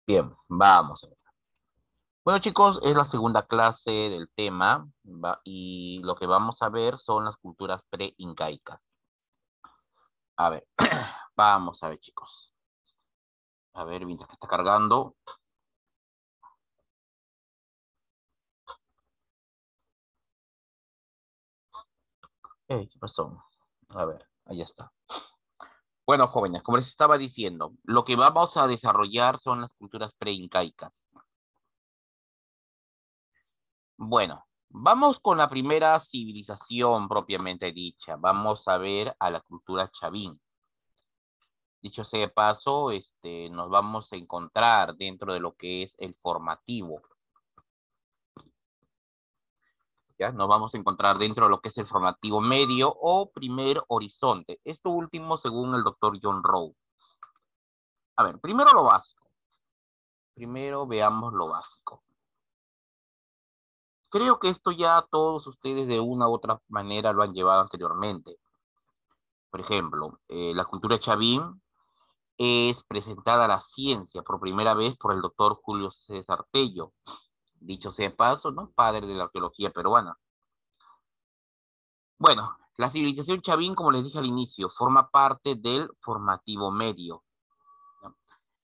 Bien, vamos a ver. Bueno, chicos, es la segunda clase del tema, y lo que vamos a ver son las culturas pre-incaicas. A ver, vamos a ver, chicos. A ver, mientras que está cargando. ¿Qué pasó? A ver, ahí está. Bueno, jóvenes, como les estaba diciendo, lo que vamos a desarrollar son las culturas pre-incaicas. Bueno, vamos con la primera civilización propiamente dicha. Vamos a ver a la cultura chavín. Dicho sea de paso, nos vamos a encontrar dentro de lo que es el formativo, ¿ya? Nos vamos a encontrar dentro de lo que es el formativo medio o primer horizonte. Esto último según el doctor John Rowe. A ver, primero lo básico. Primero veamos lo básico. Creo que esto ya todos ustedes de una u otra manera lo han llevado anteriormente. Por ejemplo, la cultura chavín es presentada a la ciencia por primera vez por el doctor Julio César Tello, dicho sea de paso, ¿no? Padre de la arqueología peruana. Bueno, la civilización chavín, como les dije al inicio, forma parte del formativo medio, ¿no?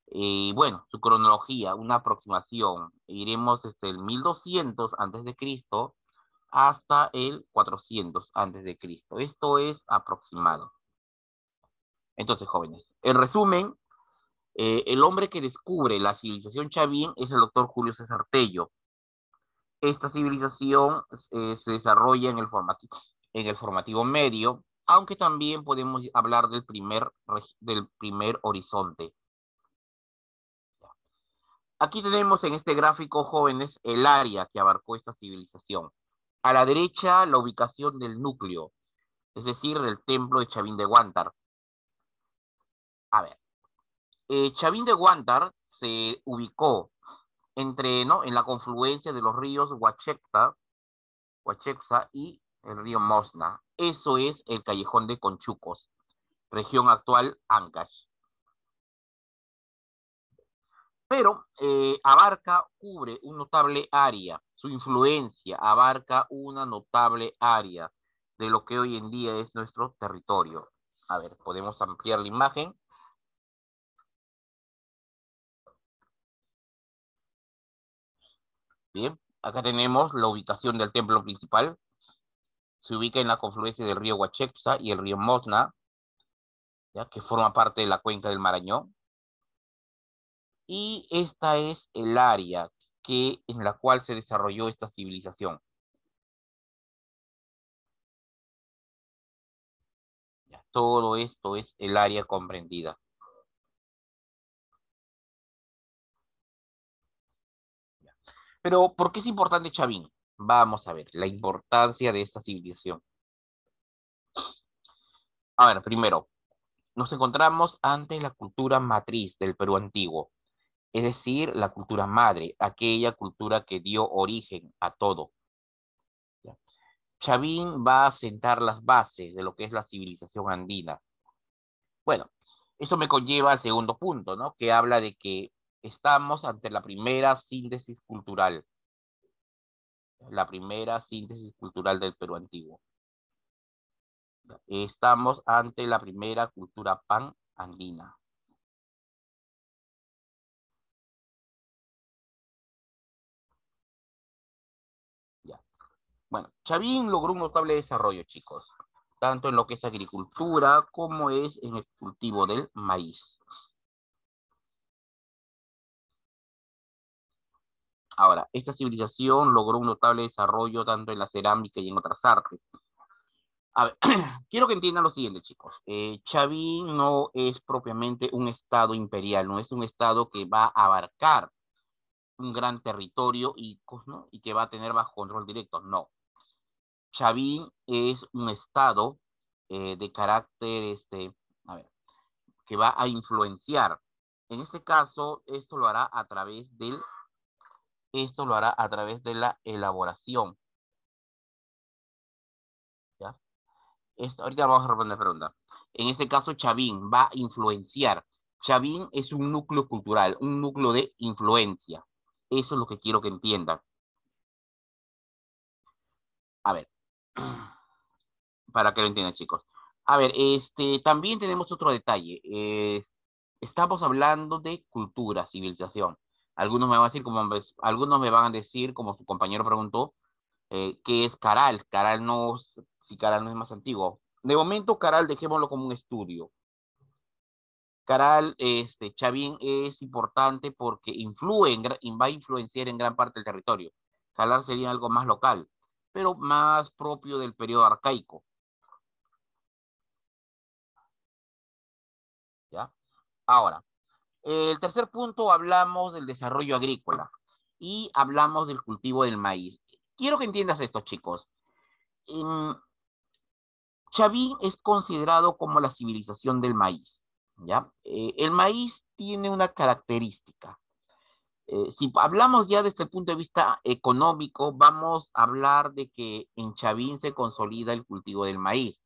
Y bueno, su cronología, una aproximación, iremos desde el 1200 antes de Cristo hasta el 400 antes de Cristo. Esto es aproximado. Entonces, jóvenes, en resumen, el hombre que descubre la civilización chavín es el doctor Julio César Tello. Esta civilización se desarrolla en el formativo medio, aunque también podemos hablar del primer horizonte. Aquí tenemos en este gráfico, jóvenes, el área que abarcó esta civilización. A la derecha, la ubicación del núcleo, es decir, del templo de Chavín de Huántar. A ver, Chavín de Huántar se ubicó ¿no? En la confluencia de los ríos Huachepsa y el río Mosna. Eso es el Callejón de Conchucos, región actual Ancash. Pero cubre un notable área, su influencia abarca una notable área de lo que hoy en día es nuestro territorio. A ver, podemos ampliar la imagen. Bien, acá tenemos la ubicación del templo principal. Se ubica en la confluencia del río Huachepsa y el río Mosna, ¿ya? Que forma parte de la cuenca del Marañón. Y esta es el área en la cual se desarrolló esta civilización. ¿Ya? Todo esto es el área comprendida. ¿Ya? Pero, ¿por qué es importante Chavín? Vamos a ver la importancia de esta civilización. A ver, primero, nos encontramos ante la cultura matriz del Perú antiguo, es decir, la cultura madre, aquella cultura que dio origen a todo. ¿Ya? Chavín va a sentar las bases de lo que es la civilización andina. Bueno, eso me conlleva al segundo punto, ¿no? Que habla de que estamos ante la primera síntesis cultural del Perú antiguo. Estamos ante la primera cultura pan andina. Ya. Bueno, Chavín logró un notable desarrollo, chicos, tanto en lo que es agricultura como es en el cultivo del maíz. Ahora, esta civilización logró un notable desarrollo tanto en la cerámica y en otras artes. A ver, quiero que entiendan lo siguiente, chicos. Chavín no es propiamente un estado imperial, no es un estado que va a abarcar un gran territorio ¿no? y que va a tener bajo control directo. No. Chavín es un estado de carácter, a ver, que va a influenciar. En este caso, esto lo hará a través de la elaboración, ¿ya? Ahorita vamos a responder la pregunta. En este caso, Chavín va a influenciar. Chavín es un núcleo cultural, un núcleo de influencia. Eso es lo que quiero que entiendan. A ver, para que lo entiendan, chicos. A ver, también tenemos otro detalle. Estamos hablando de cultura, civilización. Algunos me van a decir, algunos me van a decir, como su compañero preguntó, ¿qué es Caral? Caral no, si Caral no es más antiguo. De momento, Caral, dejémoslo como un estudio. Caral, Chavín es importante porque va a influenciar en gran parte del territorio. Caral sería algo más local, pero más propio del periodo arcaico, ¿ya? Ahora, el tercer punto hablamos del desarrollo agrícola y hablamos del cultivo del maíz. Quiero que entiendas esto, chicos. Em, Chavín es considerado como la civilización del maíz, ¿ya? El maíz tiene una característica. Si hablamos ya desde el punto de vista económico, vamos a hablar de que en Chavín se consolida el cultivo del maíz.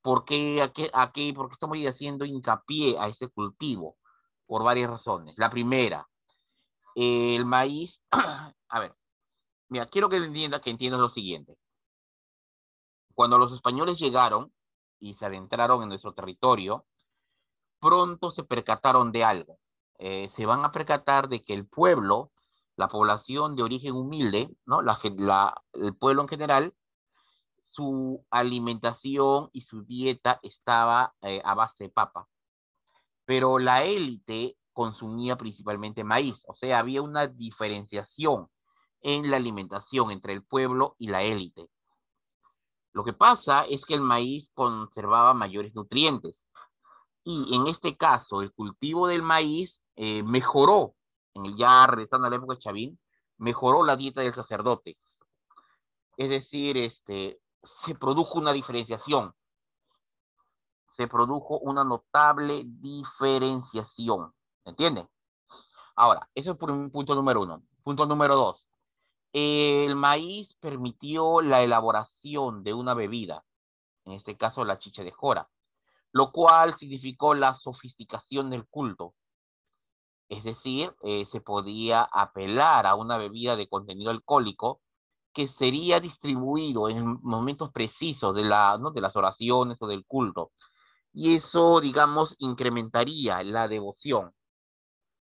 ¿Por qué, por qué estamos haciendo hincapié a ese cultivo? Por varias razones. La primera, el maíz, a ver, mira, quiero que entiendas lo siguiente. Cuando los españoles llegaron y se adentraron en nuestro territorio, pronto se percataron de algo. Se van a percatar de que el pueblo, la población de origen humilde, ¿no? El pueblo en general, su alimentación y su dieta estaba a base de papa. Pero la élite consumía principalmente maíz, o sea, había una diferenciación en la alimentación entre el pueblo y la élite. Lo que pasa es que el maíz conservaba mayores nutrientes y en este caso el cultivo del maíz mejoró, ya regresando a la época de Chavín, mejoró la dieta del sacerdote. Es decir, se produjo una diferenciación, se produjo una notable diferenciación. ¿Entienden? Ahora, eso es por un punto número uno. Punto número dos. El maíz permitió la elaboración de una bebida, en este caso la chicha de jora, lo cual significó la sofisticación del culto. Es decir, se podía apelar a una bebida de contenido alcohólico que sería distribuido en momentos precisos ¿no? de las oraciones o del culto. Y eso, digamos, incrementaría la devoción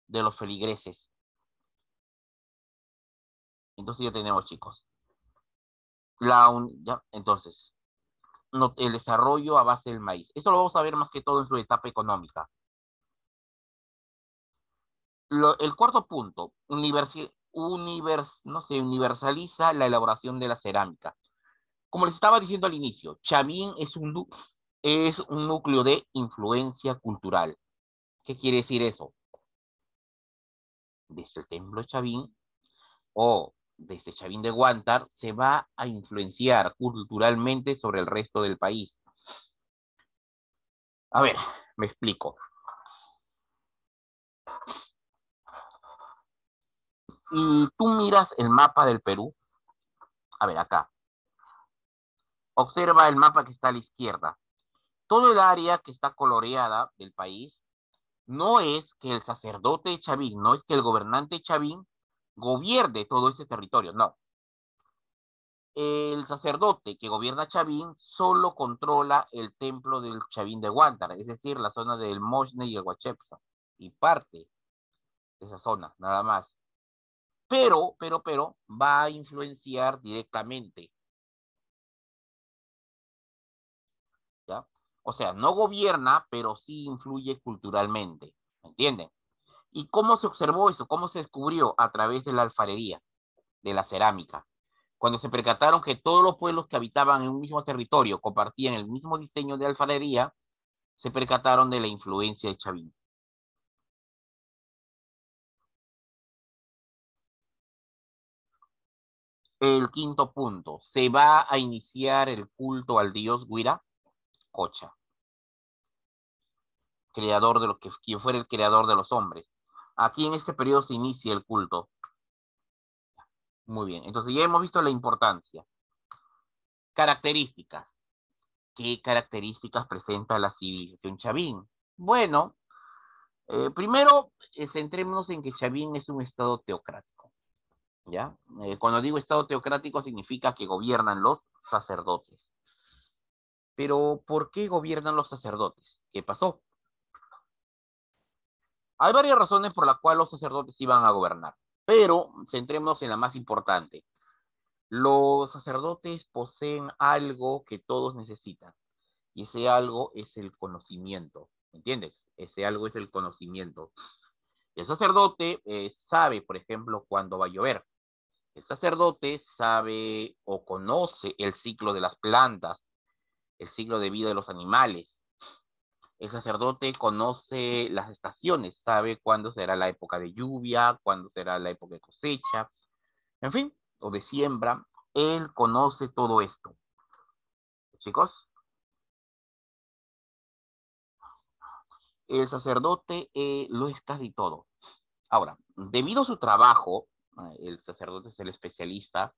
de los feligreses. Entonces ya tenemos, chicos. Ya, entonces, no, el desarrollo a base del maíz. Eso lo vamos a ver más que todo en su etapa económica. El cuarto punto, no sé, universaliza la elaboración de la cerámica. Como les estaba diciendo al inicio, Chavín es un núcleo de influencia cultural. ¿Qué quiere decir eso? Desde el templo de Chavín o desde Chavín de Huántar se va a influenciar culturalmente sobre el resto del país. A ver, me explico. Si tú miras el mapa del Perú, a ver acá, observa el mapa que está a la izquierda. Todo el área que está coloreada del país no es que el sacerdote Chavín, no es que el gobernante Chavín gobierne todo ese territorio, no. El sacerdote que gobierna Chavín solo controla el templo del Chavín de Huántara, es decir, la zona del Moxne y el Huachepsa, y parte de esa zona, nada más. Pero, va a influenciar directamente, ¿ya? O sea, no gobierna, pero sí influye culturalmente, ¿me entienden? ¿Y cómo se observó eso? ¿Cómo se descubrió? A través de la alfarería, de la cerámica. Cuando se percataron que todos los pueblos que habitaban en un mismo territorio compartían el mismo diseño de alfarería, se percataron de la influencia de Chavín. El quinto punto, se va a iniciar el culto al dios Guira Cocha, creador de quien fuera el creador de los hombres. Aquí en este periodo se inicia el culto. Muy bien, entonces ya hemos visto la importancia. Características. ¿Qué características presenta la civilización Chavín? Bueno, Primero, centrémonos en que Chavín es un estado teocrático, ¿ya? Cuando digo estado teocrático significa que gobiernan los sacerdotes. Pero, ¿por qué gobiernan los sacerdotes? ¿Qué pasó? Hay varias razones por las cuales los sacerdotes iban a gobernar, pero centrémonos en la más importante. Los sacerdotes poseen algo que todos necesitan, y ese algo es el conocimiento, ¿entiendes? Ese algo es el conocimiento. El sacerdote sabe, por ejemplo, cuándo va a llover. El sacerdote sabe o conoce el ciclo de las plantas, el ciclo de vida de los animales. El sacerdote conoce las estaciones, sabe cuándo será la época de lluvia, cuándo será la época de cosecha, en fin, o de siembra. Él conoce todo esto. Chicos, el sacerdote lo es casi todo. Ahora, debido a su trabajo, el sacerdote es el especialista,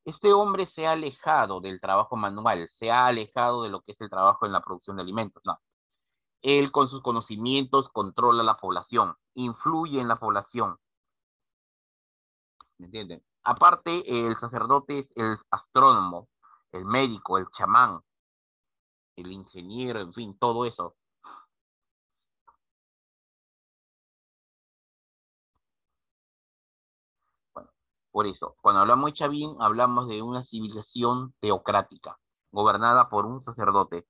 este hombre se ha alejado del trabajo manual, se ha alejado de lo que es el trabajo en la producción de alimentos. No, él con sus conocimientos controla la población, influye en la población, ¿me entienden? Aparte, el sacerdote es el astrónomo, el médico, el chamán, el ingeniero, en fin, todo eso. Bueno, por eso, cuando hablamos de Chavín, hablamos de una civilización teocrática, gobernada por un sacerdote.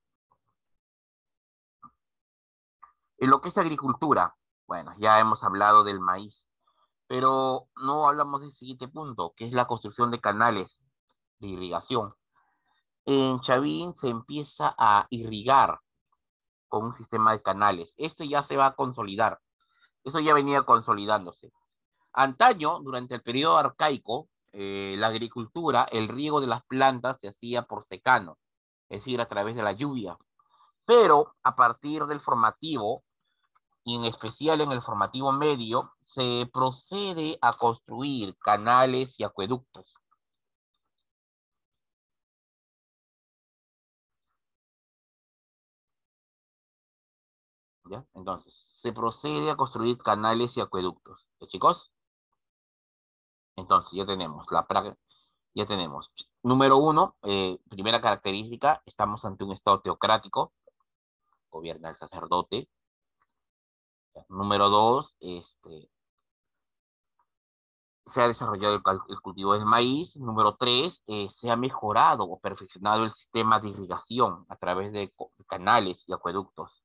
En lo que es agricultura, bueno, ya hemos hablado del maíz, pero no hablamos del siguiente punto, que es la construcción de canales de irrigación. En Chavín se empieza a irrigar con un sistema de canales. Esto ya se va a consolidar. Eso ya venía consolidándose. Antaño, durante el periodo arcaico, la agricultura, el riego de las plantas se hacía por secano, es decir, a través de la lluvia. Pero a partir del formativo, y en especial en el formativo medio, se procede a construir canales y acueductos. ¿Ya? Entonces, se procede a construir canales y acueductos. ¿Ya, chicos? Entonces, ya tenemos. Número uno, primera característica, estamos ante un estado teocrático, gobierna el sacerdote. Número dos, se ha desarrollado el cultivo del maíz. Número tres, se ha mejorado o perfeccionado el sistema de irrigación a través de canales y acueductos.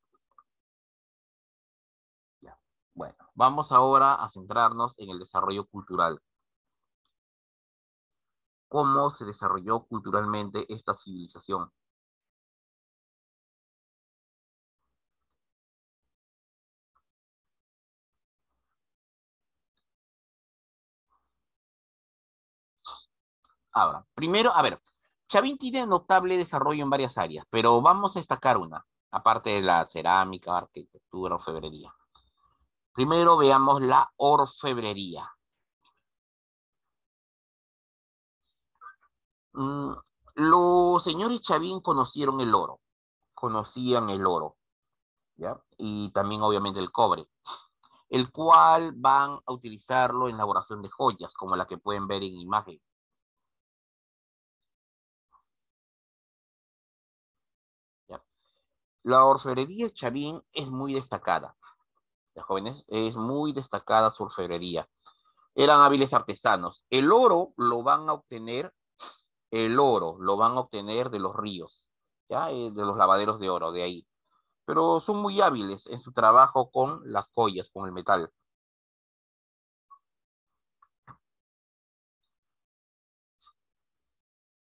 Ya. Bueno, vamos ahora a centrarnos en el desarrollo cultural. ¿Cómo se desarrolló culturalmente esta civilización? Ahora, primero, a ver, Chavín tiene notable desarrollo en varias áreas, pero vamos a destacar una, aparte de la cerámica, arquitectura, orfebrería. Primero veamos la orfebrería. Mm, los señores Chavín conocían el oro, ¿ya? Y también obviamente el cobre, el cual van a utilizarlo en la elaboración de joyas, como la que pueden ver en imagen, ¿ya? La orfebrería Chavín es muy destacada, ¿ya, jóvenes? Es muy destacada su orfebrería. Eran hábiles artesanos. El oro lo van a obtener de los ríos, ¿ya? De los lavaderos de oro, de ahí. Pero son muy hábiles en su trabajo con las joyas, con el metal.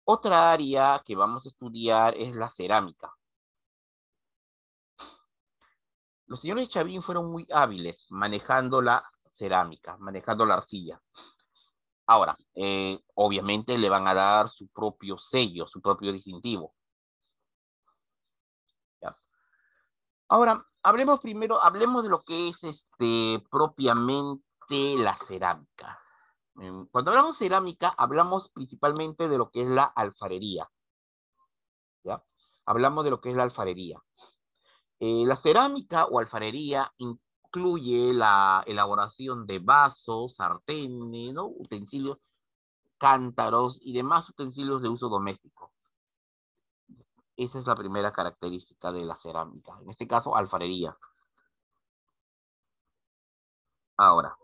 Otra área que vamos a estudiar es la cerámica. Los señores Chavín fueron muy hábiles manejando la cerámica, manejando la arcilla. Ahora, obviamente le van a dar su propio sello, su propio distintivo. ¿Ya? Ahora, hablemos de lo que es propiamente la cerámica. Cuando hablamos de cerámica, hablamos principalmente de lo que es la alfarería, ¿ya? Hablamos de lo que es la alfarería. La cerámica o alfarería incluye la elaboración de vasos, sartenes, ¿no? Utensilios, cántaros y demás utensilios de uso doméstico. Esa es la primera característica de la cerámica. En este caso, alfarería. Ahora,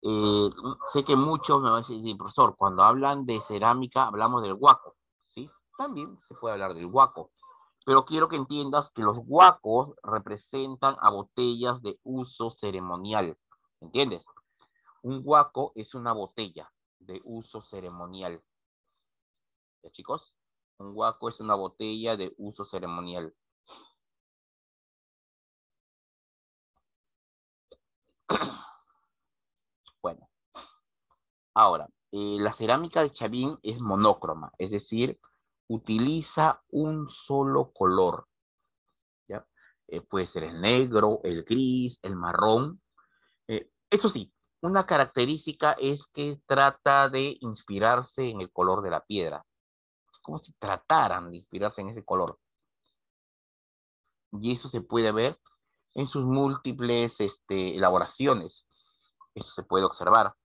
eh, sé que muchos me van a decir, profesor, cuando hablan de cerámica hablamos del huaco, ¿sí? También se puede hablar del huaco, pero quiero que entiendas que los huacos representan a botellas de uso ceremonial, ¿entiendes? Un huaco es una botella de uso ceremonial. ¿Ya, chicos? Un huaco es una botella de uso ceremonial. Bueno, ahora, la cerámica de Chavín es monócroma, es decir, utiliza un solo color, ¿ya? Puede ser el negro, el gris, el marrón. Eso sí, una característica es que trata de inspirarse en el color de la piedra. Es como si trataran de inspirarse en ese color. Y eso se puede ver en sus múltiples elaboraciones. Eso se puede observar.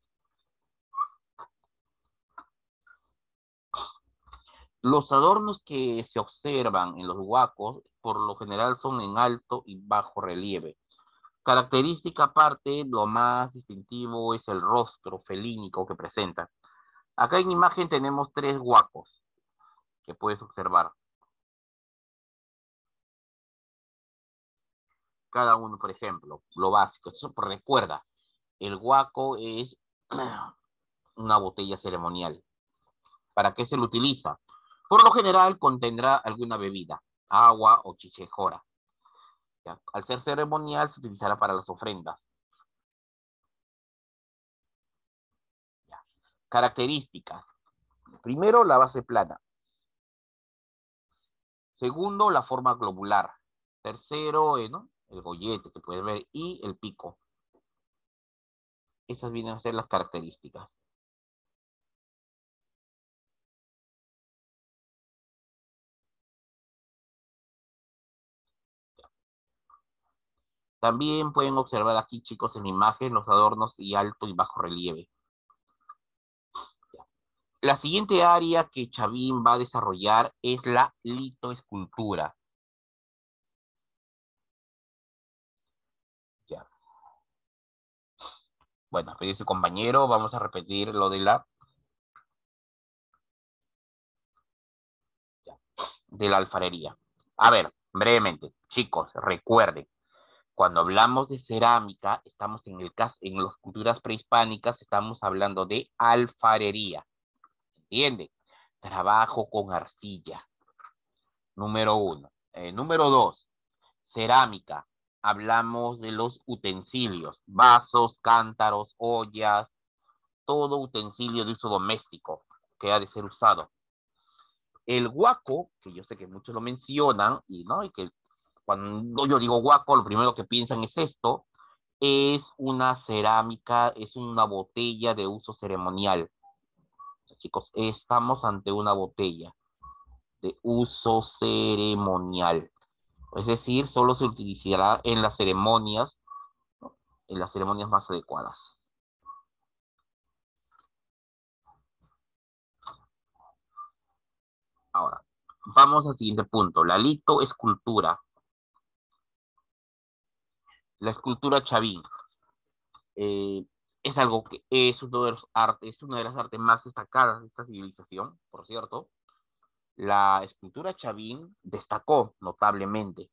Los adornos que se observan en los huacos, por lo general, son en alto y bajo relieve. Característica aparte, lo más distintivo es el rostro felínico que presenta. Acá en imagen tenemos 3 huacos que puedes observar. Cada uno, por ejemplo, lo básico. Eso recuerda, el huaco es una botella ceremonial. ¿Para qué se lo utiliza? Por lo general contendrá alguna bebida, agua o chichejora. ¿Ya? Al ser ceremonial se utilizará para las ofrendas. ¿Ya? Características. Primero, la base plana. Segundo, la forma globular. Tercero, ¿no? El gollete que puedes ver y el pico. Esas vienen a ser las características. También pueden observar aquí, chicos, en imagen los adornos y alto y bajo relieve. La siguiente área que Chavín va a desarrollar es la litoescultura. Ya. Bueno, a pedir su compañero, vamos a repetir lo de la alfarería. A ver, brevemente, chicos, recuerden, cuando hablamos de cerámica, estamos en el caso, en las culturas prehispánicas, estamos hablando de alfarería. ¿Entienden? Trabajo con arcilla. Número 1. Número 2. Cerámica. Hablamos de los utensilios, vasos, cántaros, ollas, todo utensilio de uso doméstico que ha de ser usado. El huaco, que yo sé que muchos lo mencionan, y, ¿no? Y que cuando yo digo huaco, lo primero que piensan es esto, es una cerámica, es una botella de uso ceremonial. Chicos, estamos ante una botella de uso ceremonial. Es decir, solo se utilizará en las ceremonias, ¿no? En las ceremonias más adecuadas. Ahora, vamos al siguiente punto, la litoescultura. La escultura Chavín. Eh, es algo que es uno de los artes, es una de las artes más destacadas de esta civilización, por cierto. La escultura Chavín destacó notablemente.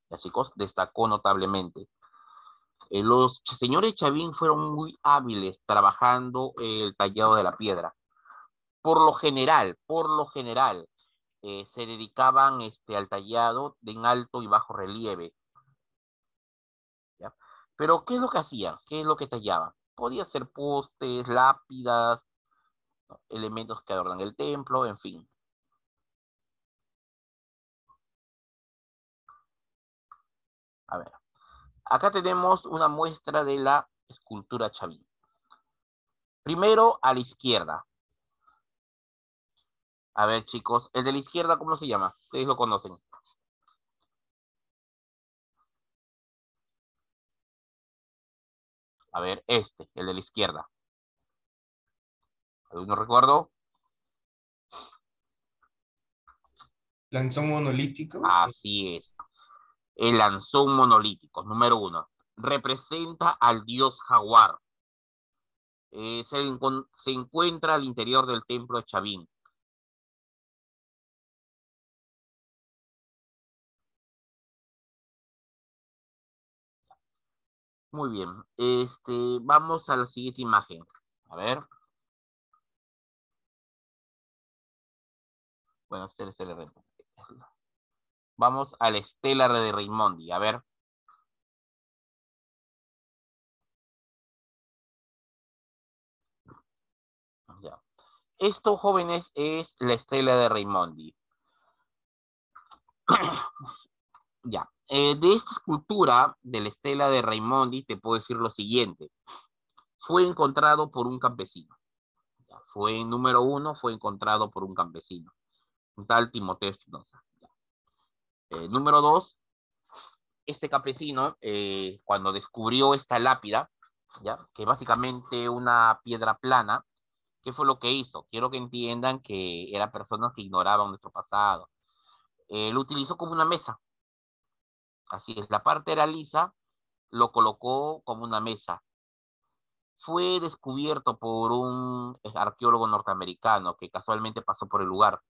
Ya, chicos, destacó notablemente. Los señores Chavín fueron muy hábiles trabajando el tallado de la piedra. Por lo general, se dedicaban al tallado de en alto y bajo relieve. ¿Ya? Pero, ¿qué es lo que hacían? ¿Qué es lo que tallaban? Podía ser postes, lápidas, ¿no? Elementos que adornan el templo, en fin. A ver, acá tenemos una muestra de la escultura Chavín. Primero, a la izquierda. A ver, chicos, el de la izquierda, ¿cómo se llama? Ustedes lo conocen. A ver, el de la izquierda. ¿Alguno recuerdo? Lanzón monolítico. Así es. El lanzón monolítico, número 1. Representa al dios jaguar. Se encuentra al interior del templo de Chavín. Muy bien. Vamos a la siguiente imagen. A ver. Bueno, vamos a la estela de Raimondi. A ver. Ya. Esto, jóvenes, es la estela de Raimondi. Ya. De esta escultura de la estela de Raimondi te puedo decir lo siguiente. Fue encontrado por un campesino. Ya. Número 1, fue encontrado por un campesino. Un tal Timoteo Espinosa. Número 2, este campesino, cuando descubrió esta lápida, ¿ya? Que básicamente una piedra plana, ¿qué fue lo que hizo? Quiero que entiendan que eran personas que ignoraban nuestro pasado. Lo utilizó como una mesa. Así es, la parte era lisa, lo colocó como una mesa. Fue descubierto por un arqueólogo norteamericano que casualmente pasó por el lugar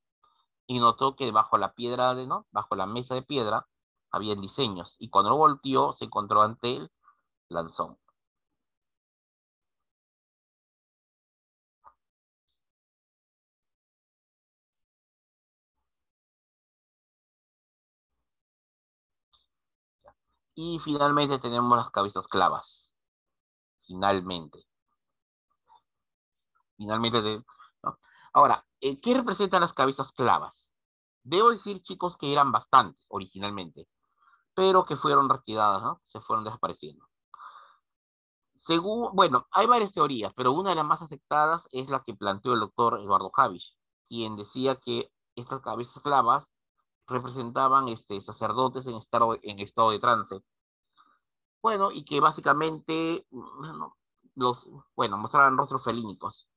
y notó que bajo la piedra ¿no? Bajo la mesa de piedra, habían diseños. Y cuando lo volteó, se encontró ante él Lanzón. Y finalmente tenemos las cabezas clavas. Finalmente. Finalmente. ¿No? Ahora, ¿qué representan las cabezas clavas? Debo decir, chicos, que eran bastantes originalmente, pero que fueron retiradas, ¿no? Se fueron desapareciendo. Según, bueno, hay varias teorías, pero una de las más aceptadas es la que planteó el doctor Eduardo Havish, quien decía que estas cabezas clavas representaban sacerdotes en estado de trance. Bueno, y que básicamente bueno, mostraban rostros felínicos.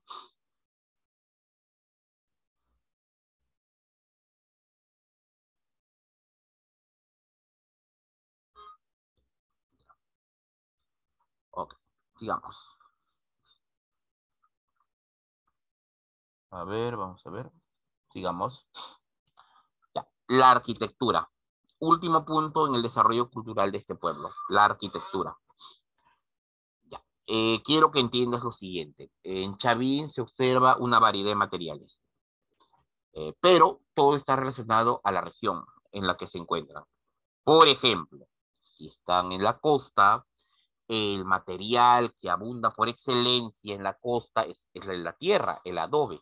Ok, sigamos. A ver, vamos a ver. Sigamos. Ya. La arquitectura. Último punto en el desarrollo cultural de este pueblo, la arquitectura. Ya. Quiero que entiendas lo siguiente. En Chavín se observa una variedad de materiales, pero todo está relacionado a la región en la que se encuentran. Por ejemplo, si están en la costa, el material que abunda por excelencia en la costa es la tierra, el adobe.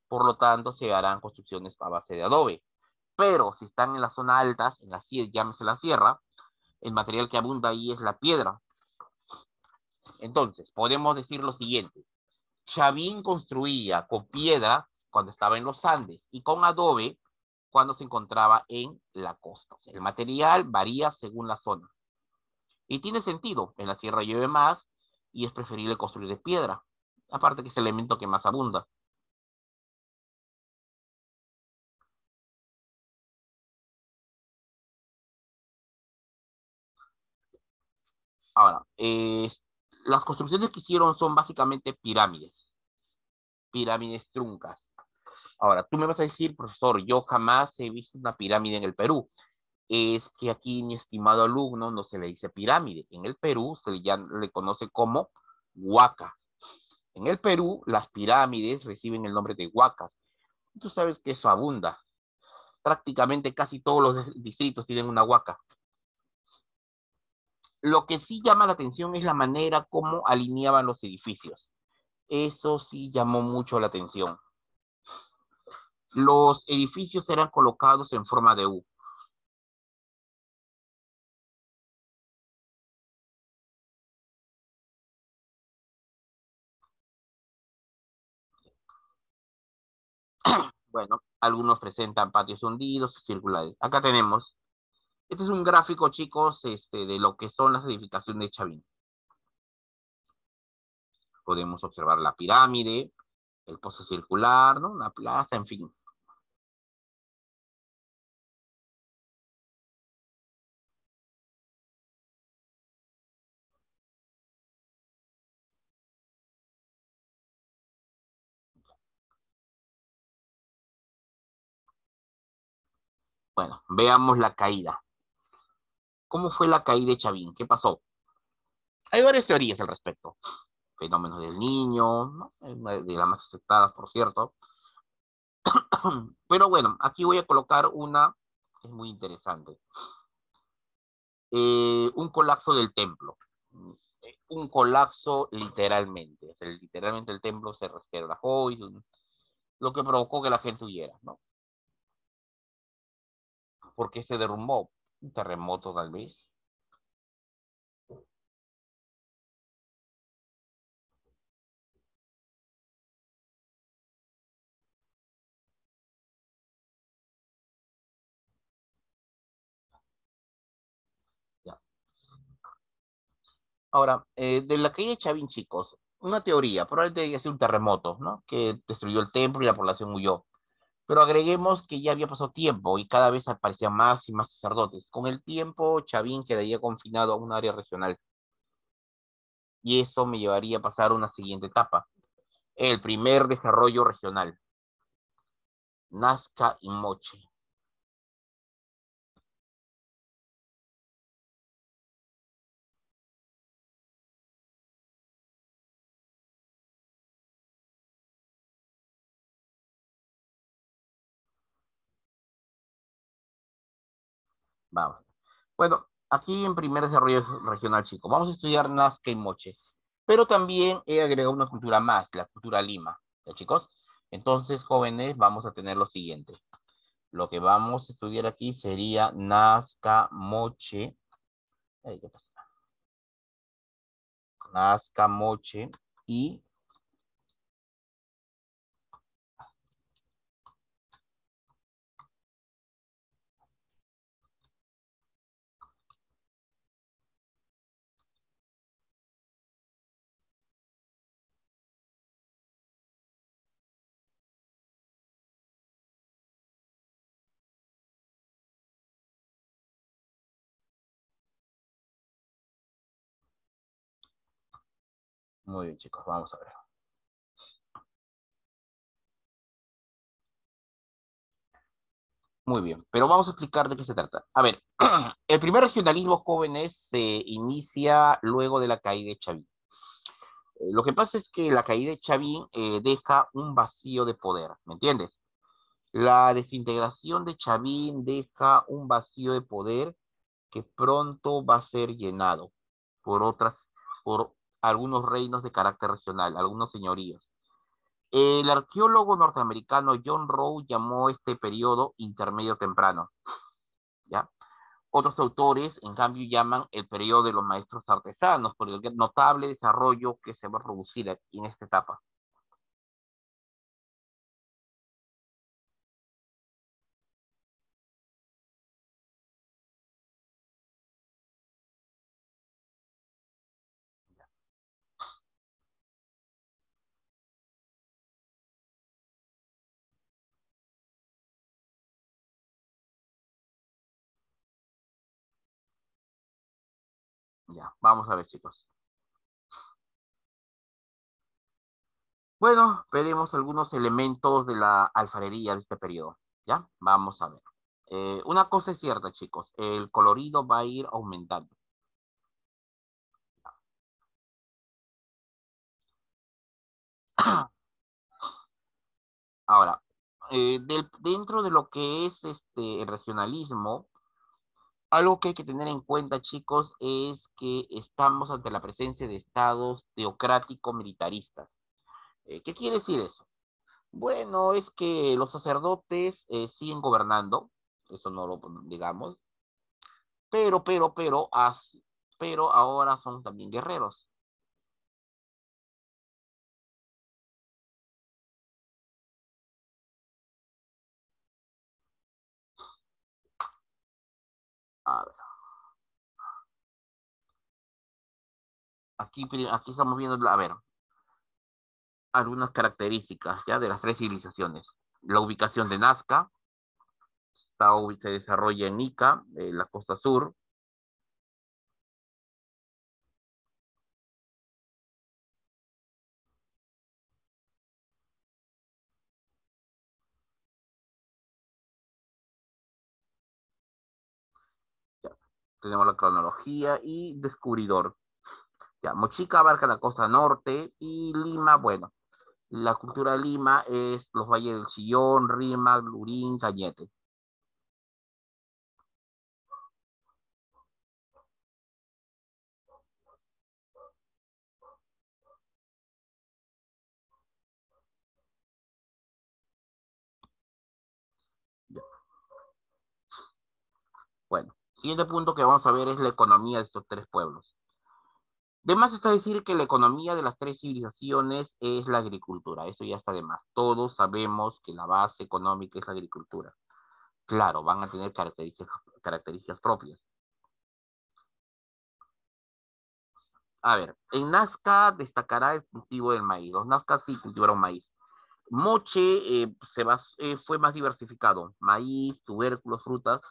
Por lo tanto, se harán construcciones a base de adobe. Pero si están en las zonas altas, llámese la sierra, el material que abunda ahí es la piedra. Entonces, podemos decir lo siguiente. Chavín construía con piedra cuando estaba en los Andes y con adobe cuando se encontraba en la costa. O sea, el material varía según la zona. Y tiene sentido, en la sierra llueve más y es preferible construir de piedra, aparte que es el elemento que más abunda. Ahora, las construcciones que hicieron son básicamente pirámides truncas. Ahora, tú me vas a decir, profesor, yo jamás he visto una pirámide en el Perú. Es que aquí, mi estimado alumno, no se le dice pirámide. En el Perú le conoce como huaca. En el Perú, las pirámides reciben el nombre de huacas. Tú sabes que eso abunda. Prácticamente casi todos los distritos tienen una huaca. Lo que sí llama la atención es la manera como alineaban los edificios. Eso sí llamó mucho la atención. Los edificios eran colocados en forma de U. Bueno, algunos presentan patios hundidos, circulares. Acá tenemos. Este es un gráfico, chicos, de lo que son las edificaciones de Chavín. Podemos observar la pirámide, el pozo circular, ¿no? Una plaza, en fin. Bueno, veamos la caída. ¿Cómo fue la caída de Chavín? ¿Qué pasó? Hay varias teorías al respecto. Fenómenos del niño, ¿no? Una de las más aceptadas, por cierto. Pero bueno, aquí voy a colocar una que es muy interesante. Un colapso del templo. Un colapso literalmente. O sea, literalmente el templo se resquebrajó y lo que provocó que la gente huyera, ¿no? Porque se derrumbó. Un terremoto tal vez. Ya. Ahora, de la caída de Chavín, chicos, una teoría, probablemente haya sido un terremoto, ¿no? Que destruyó el templo y la población huyó. Pero agreguemos que ya había pasado tiempo y cada vez aparecían más y más sacerdotes. Con el tiempo, Chavín quedaría confinado a un área regional. Y eso me llevaría a pasar a una siguiente etapa. El primer desarrollo regional. Nazca y Moche. Vamos. Bueno, aquí en primer desarrollo regional, chicos, vamos a estudiar Nazca y Moche. Pero también he agregado una cultura más, la cultura Lima. ¿Ya, chicos? Entonces, jóvenes, vamos a tener lo siguiente. Lo que vamos a estudiar aquí sería Nazca, Moche. Ay, ¿qué pasa? Nazca, Moche y... Muy bien, chicos, vamos a ver. Muy bien, pero vamos a explicar de qué se trata. A ver, el primer regionalismo jóvenes se inicia luego de la caída de Chavín. Lo que pasa es que la caída de Chavín deja un vacío de poder, ¿me entiendes? La desintegración de Chavín deja un vacío de poder que pronto va a ser llenado por por algunos reinos de carácter regional, algunos señoríos. El arqueólogo norteamericano John Rowe llamó este periodo intermedio temprano, ¿ya? Otros autores, en cambio, llaman el periodo de los maestros artesanos, por el notable desarrollo que se va a producir en esta etapa. Ya, vamos a ver, chicos. Bueno, veremos algunos elementos de la alfarería de este periodo. ¿Ya? Vamos a ver. Una cosa es cierta, chicos, el colorido va a ir aumentando. Ahora, dentro de lo que es el regionalismo, algo que hay que tener en cuenta, chicos, es que estamos ante la presencia de estados teocrático-militaristas. ¿Qué quiere decir eso? Bueno, es que los sacerdotes siguen gobernando, eso no lo digamos, pero ahora son también guerreros. A ver, aquí estamos viendo, a ver, algunas características ya de las tres civilizaciones. La ubicación de Nazca, se desarrolla en Ica, la costa sur. Ya, tenemos la cronología y descubridor. Ya, Mochica abarca la costa norte y Lima, bueno, la cultura de Lima es los valles del Chillón, Rima, Lurín, Cañete. Ya. Bueno, siguiente punto que vamos a ver es la economía de estos tres pueblos. De más está decir que la economía de las tres civilizaciones es la agricultura. Eso ya está de más. Todos sabemos que la base económica es la agricultura. Claro, van a tener características propias. A ver, en Nazca destacará el cultivo del maíz. Los Nazca sí cultivaron maíz. Moche fue más diversificado. Maíz, tubérculos, frutas.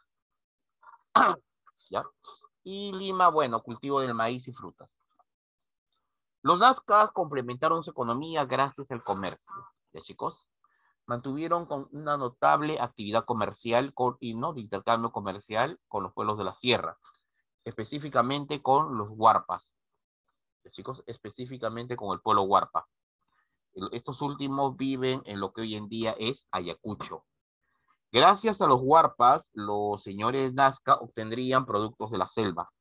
¿Ya? Y Lima, bueno, cultivo del maíz y frutas. Los Nazcas complementaron su economía gracias al comercio. ¿Ya, chicos? Mantuvieron con una notable actividad comercial y no de intercambio comercial con los pueblos de la sierra, específicamente con los huarpas. ¿Ya, chicos? Específicamente con el pueblo huarpa. Estos últimos viven en lo que hoy en día es Ayacucho. Gracias a los huarpas, los señores Nazca obtendrían productos de la selva,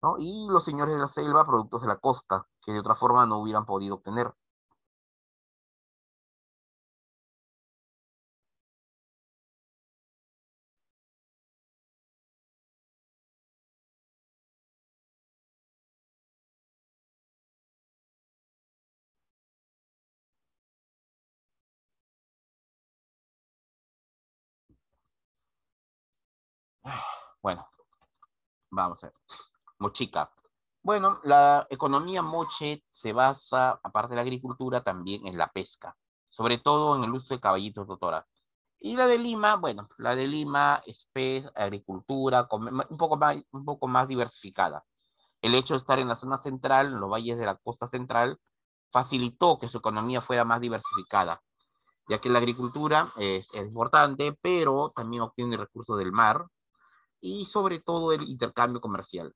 ¿no? Y los señores de la selva, productos de la costa, que de otra forma no hubieran podido obtener. Bueno, vamos a ver. Mochica. Bueno, la economía moche se basa, aparte de la agricultura, también en la pesca, sobre todo en el uso de caballitos totora. Y la de Lima, bueno, la de Lima es agricultura, un poco más diversificada. El hecho de estar en la zona central, en los valles de la costa central, facilitó que su economía fuera más diversificada, ya que la agricultura es importante, pero también obtiene recursos del mar y sobre todo el intercambio comercial.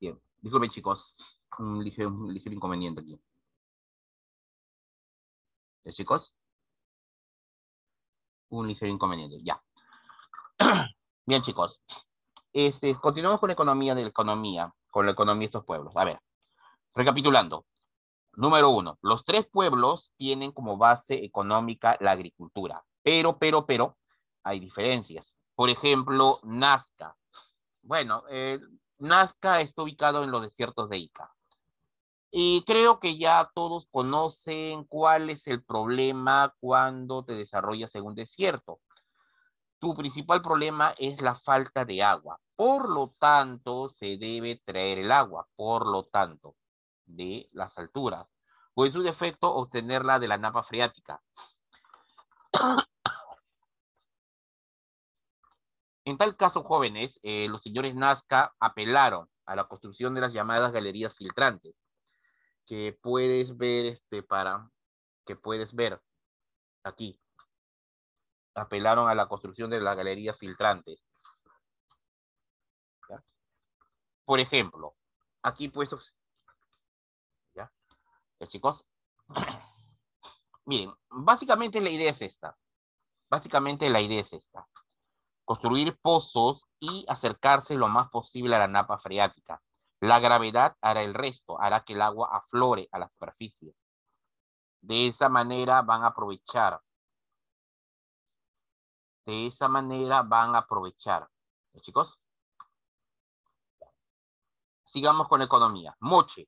Bien, disculpen chicos, un ligero inconveniente aquí. Chicos, un ligero inconveniente, ya. Bien chicos, continuamos con la economía de la economía, con la economía de estos pueblos. A ver, recapitulando. Número uno, los tres pueblos tienen como base económica la agricultura, pero, hay diferencias. Por ejemplo, Nazca. Bueno, Nazca está ubicado en los desiertos de Ica. Y creo que ya todos conocen cuál es el problema cuando te desarrollas en un desierto. Tu principal problema es la falta de agua. Por lo tanto, se debe traer el agua, por lo tanto, de las alturas. O en su defecto, obtenerla de la napa freática. En tal caso, jóvenes, los señores Nazca apelaron a la construcción de las llamadas galerías filtrantes, que puedes ver, que puedes ver aquí. Apelaron a la construcción de las galerías filtrantes. ¿Ya? Por ejemplo, aquí pues, ¿ya? Chicos, Miren, básicamente la idea es esta. Básicamente la idea es esta. Construir pozos y acercarse lo más posible a la napa freática. La gravedad hará el resto, hará que el agua aflore a la superficie. De esa manera van a aprovechar. De esa manera van a aprovechar. ¿Sí, chicos? Sigamos con la economía. Moche.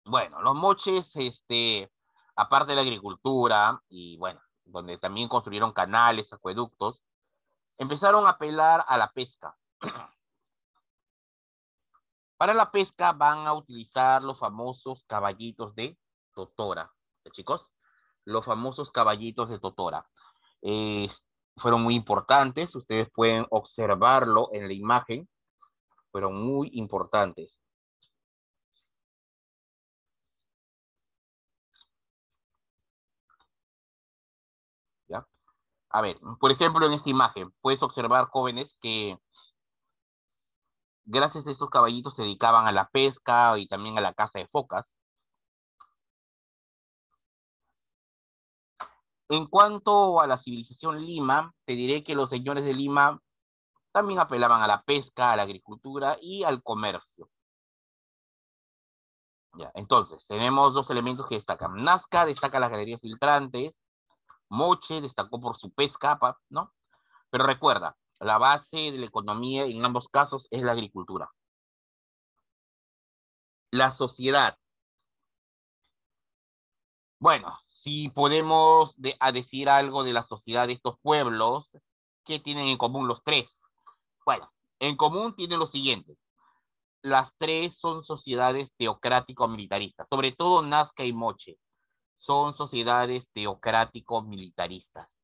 Bueno, los moches, aparte de la agricultura y bueno, donde también construyeron canales, acueductos, empezaron a apelar a la pesca. Para la pesca van a utilizar los famosos caballitos de totora. ¿Sí, chicos? Los famosos caballitos de totora. Eh, Fueron muy importantes, ustedes pueden observarlo en la imagen, fueron muy importantes. ¿Ya? A ver, por ejemplo, en esta imagen puedes observar jóvenes que gracias a esos caballitos se dedicaban a la pesca y también a la caza de focas. En cuanto a la civilización Lima, te diré que los señores de Lima también apelaban a la pesca, a la agricultura y al comercio. Ya, entonces, tenemos dos elementos que destacan. Nazca destaca las galerías filtrantes, Moche destacó por su pesca, ¿no? Pero recuerda, la base de la economía en ambos casos es la agricultura. La sociedad. Bueno, si podemos decir algo de la sociedad de estos pueblos, ¿qué tienen en común los tres? Bueno, en común tienen lo siguiente. Las tres son sociedades teocrático-militaristas, sobre todo Nazca y Moche. Son sociedades teocrático-militaristas.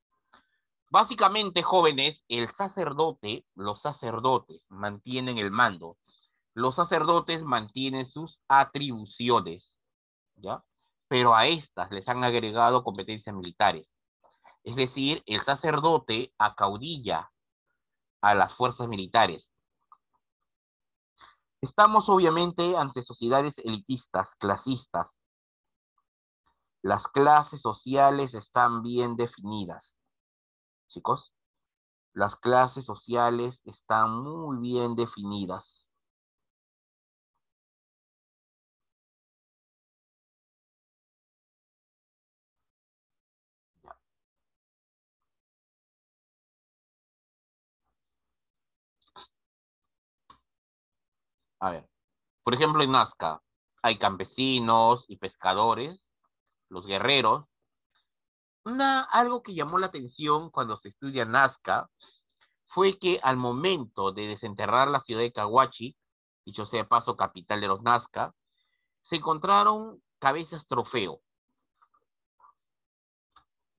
Básicamente, jóvenes, los sacerdotes mantienen el mando. Los sacerdotes mantienen sus atribuciones, ¿ya? Pero a estas les han agregado competencias militares. Es decir, el sacerdote acaudilla a las fuerzas militares. Estamos obviamente ante sociedades elitistas, clasistas. Las clases sociales están bien definidas, chicos. Las clases sociales están muy bien definidas. A ver, por ejemplo, en Nazca hay campesinos y pescadores, los guerreros. Algo que llamó la atención cuando se estudia Nazca fue que al momento de desenterrar la ciudad de Cahuachi, dicho sea de paso, capital de los Nazca, se encontraron cabezas trofeo.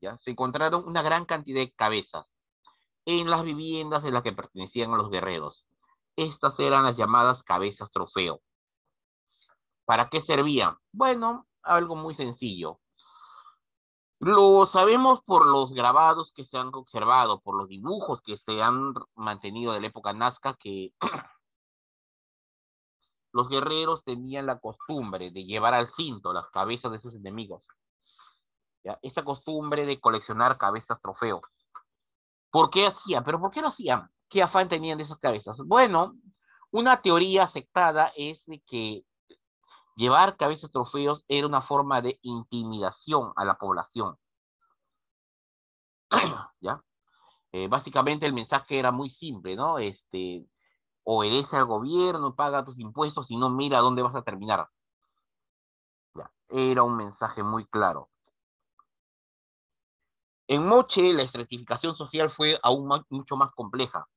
¿Ya? Se encontraron una gran cantidad de cabezas en las viviendas en las que pertenecían a los guerreros. Estas eran las llamadas cabezas trofeo. ¿Para qué servían? Bueno, algo muy sencillo. Lo sabemos por los grabados que se han observado, por los dibujos que se han mantenido de la época Nazca, que los guerreros tenían la costumbre de llevar al cinto las cabezas de sus enemigos. ¿Ya? Esa costumbre de coleccionar cabezas trofeo. ¿Por qué hacían? ¿Pero por qué lo hacían? ¿Qué afán tenían de esas cabezas? Bueno, una teoría aceptada es de que llevar cabezas trofeos era una forma de intimidación a la población. ¿Ya? Básicamente el mensaje era muy simple, ¿no? Obedece al gobierno, paga tus impuestos y no mira dónde vas a terminar. ¿Ya? Era un mensaje muy claro. En Moche la estratificación social fue aún mucho más compleja.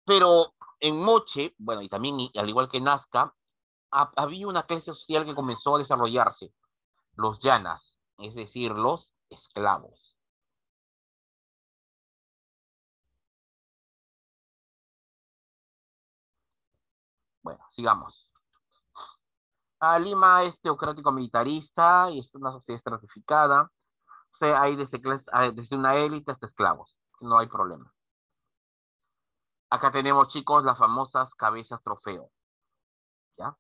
Pero en Moche, bueno, y también al igual que Nazca, había una clase social que comenzó a desarrollarse, los llanas, es decir, los esclavos. Bueno, sigamos. Lima es teocrático militarista y es una sociedad estratificada. O sea, hay desde una élite hasta esclavos. No hay problema. Acá tenemos, chicos, las famosas cabezas trofeo. ¿Ya?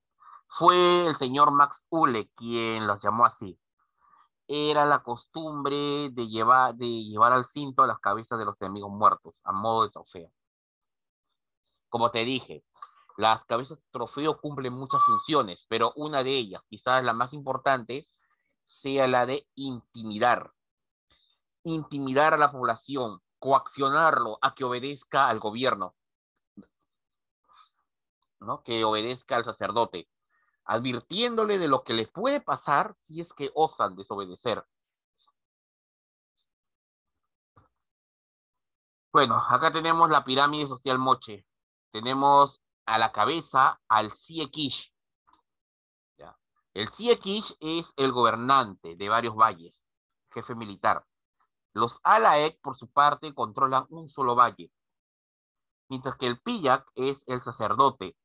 Fue el señor Max Uhle quien las llamó así. era la costumbre de llevar al cinto a las cabezas de los enemigos muertos, a modo de trofeo. Como te dije, las cabezas de trofeo cumplen muchas funciones, pero una de ellas, quizás la más importante, sea la de intimidar. Intimidar a la población, coaccionarlo a que obedezca al gobierno, ¿no? Que obedezca al sacerdote, advirtiéndole de lo que les puede pasar si es que osan desobedecer. Bueno, acá tenemos la pirámide social moche. Tenemos a la cabeza al Siekish. ¿Ya? El Siekish es el gobernante de varios valles, jefe militar. Los Alaek, por su parte, controlan un solo valle, mientras que el Pillac es el sacerdote.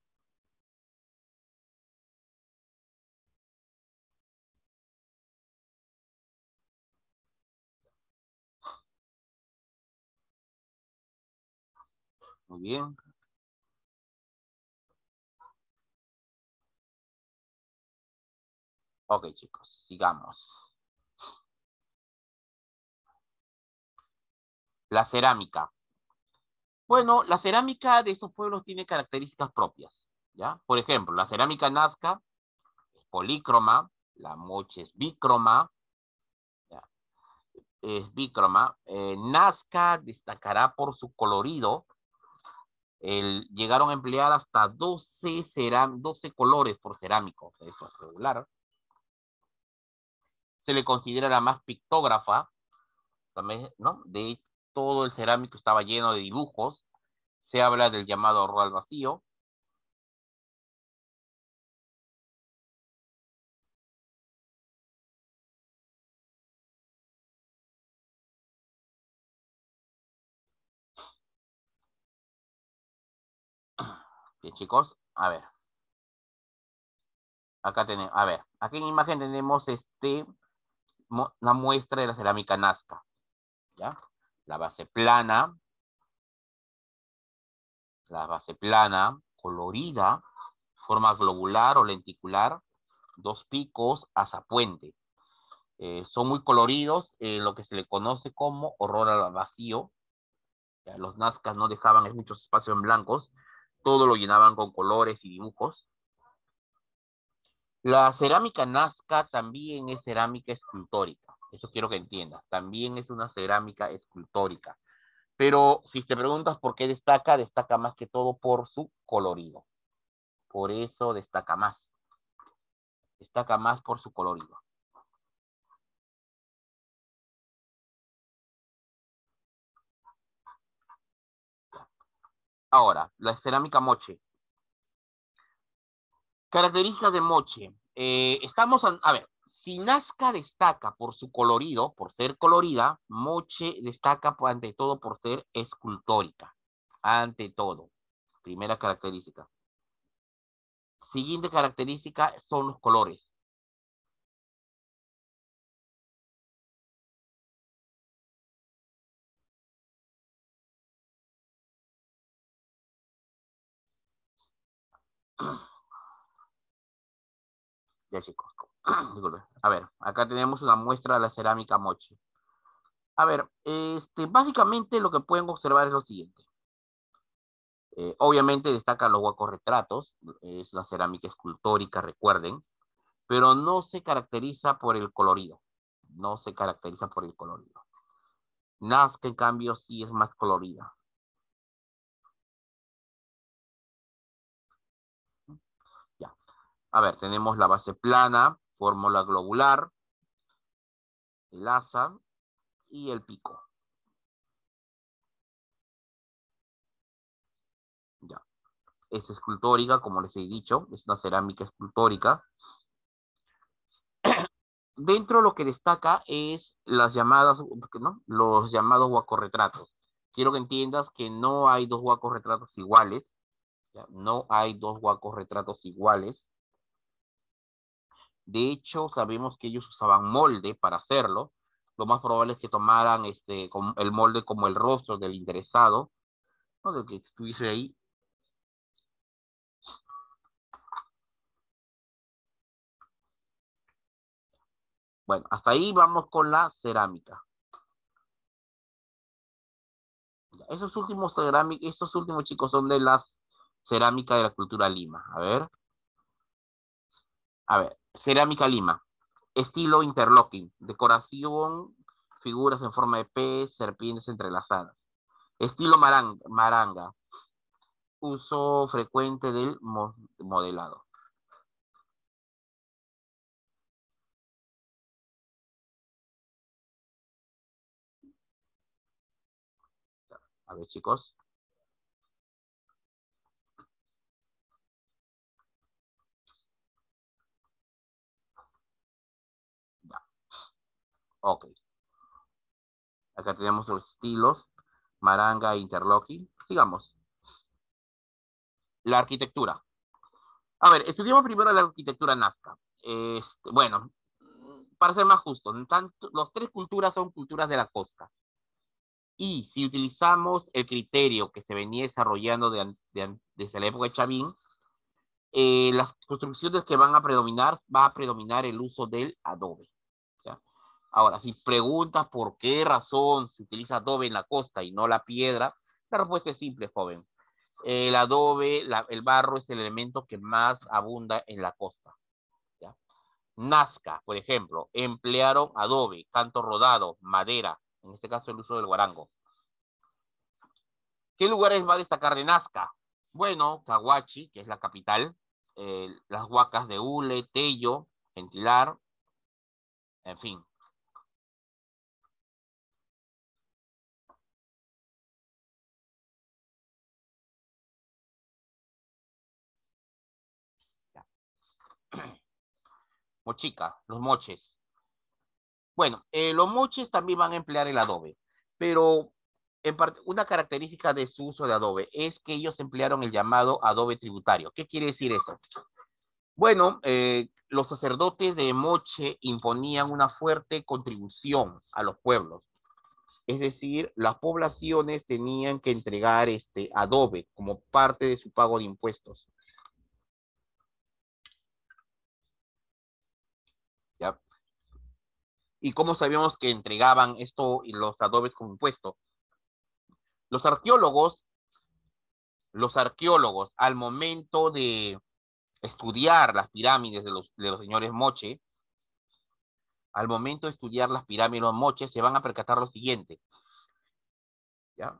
Muy bien. Ok, chicos, sigamos. La cerámica. Bueno, la cerámica de estos pueblos tiene características propias, ¿ya? Por ejemplo, la cerámica nazca es polícroma, la moche es bícroma, ¿ya? Es bícroma. Nazca destacará por su colorido. Llegaron a emplear hasta 12 colores por cerámico, o sea, eso es regular. Se le considera la más pictógrafa, también, ¿no? De todo el cerámico estaba lleno de dibujos. Se habla del llamado rol al vacío. Bien, chicos, a ver. Acá tenemos, a ver, aquí en imagen tenemos una muestra de la cerámica Nazca, ¿ya? La base plana, colorida, forma globular o lenticular, dos picos, azapuente. Son muy coloridos, lo que se le conoce como horror al vacío. ¿Ya? Los Nazcas no dejaban muchos espacios en blancos, todo lo llenaban con colores y dibujos. La cerámica Nazca también es cerámica escultórica. Eso quiero que entiendas. También es una cerámica escultórica. Pero si te preguntas por qué destaca, destaca más que todo por su colorido. Por eso destaca más. Destaca más por su colorido. Ahora, la cerámica moche. Características de moche. A ver, si Nazca destaca por su colorido, por ser colorida, moche destaca ante todo por ser escultórica. Ante todo. Primera característica. Siguiente característica son los colores. Ya, chicos. Disculpe. A ver, acá tenemos una muestra de la cerámica moche. A ver, básicamente lo que pueden observar es lo siguiente. Obviamente destacan los huecos retratos, es una cerámica escultórica, recuerden, pero no se caracteriza por el colorido. No se caracteriza por el colorido. Nazca, en cambio, sí es más colorida. Ya. A ver, tenemos la base plana, fórmula globular, el asa y el pico. Ya. Es escultórica, como les he dicho, es una cerámica escultórica. Dentro lo que destaca es las llamadas, ¿no? Los llamados huacorretratos. Quiero que entiendas que no hay dos huacorretratos iguales. ¿Ya? No hay dos huacorretratos iguales. De hecho, sabemos que ellos usaban molde para hacerlo. Lo más probable es que tomaran el molde como el rostro del interesado, ¿no? Del que estuviese ahí. Bueno, hasta ahí vamos con la cerámica. Esos últimos chicos son de las cerámica de la cultura Lima. A ver, cerámica Lima. Estilo interlocking. Decoración, figuras en forma de pez, serpientes entrelazadas. Estilo maranga. Uso frecuente del modelado. A ver, chicos. Ya. Ok. Acá tenemos los estilos, maranga e interlocking. Sigamos. La arquitectura. A ver, estudiamos primero la arquitectura nazca. Bueno, para ser más justo, las tres culturas son culturas de la costa. Y si utilizamos el criterio que se venía desarrollando desde la época de Chavín, las construcciones que van a predominar, va a predominar el uso del adobe. ¿Ya? Ahora, si preguntas por qué razón se utiliza adobe en la costa y no la piedra, la respuesta es simple, joven. El adobe, el barro es el elemento que más abunda en la costa. ¿Ya? Nazca, por ejemplo, emplearon adobe, canto rodado, madera, en este caso el uso del guarango. ¿Qué lugares va a destacar de Nazca? Bueno, Cahuachi, que es la capital, las huacas de Hule, Tello, Gentilar, en fin. Mochica, los moches. Bueno, los moches también van a emplear el adobe, pero en parte, una característica de su uso de adobe es que ellos emplearon el llamado adobe tributario. ¿Qué quiere decir eso? Bueno, los sacerdotes de Moche imponían una fuerte contribución a los pueblos. Es decir, las poblaciones tenían que entregar este adobe como parte de su pago de impuestos. ¿Ya? ¿Y cómo sabíamos que entregaban esto y los adobes como impuesto? Los arqueólogos, al momento de estudiar las pirámides de los señores Moche, al momento de estudiar las pirámides de los Moches, se van a percatar lo siguiente. ¿Ya?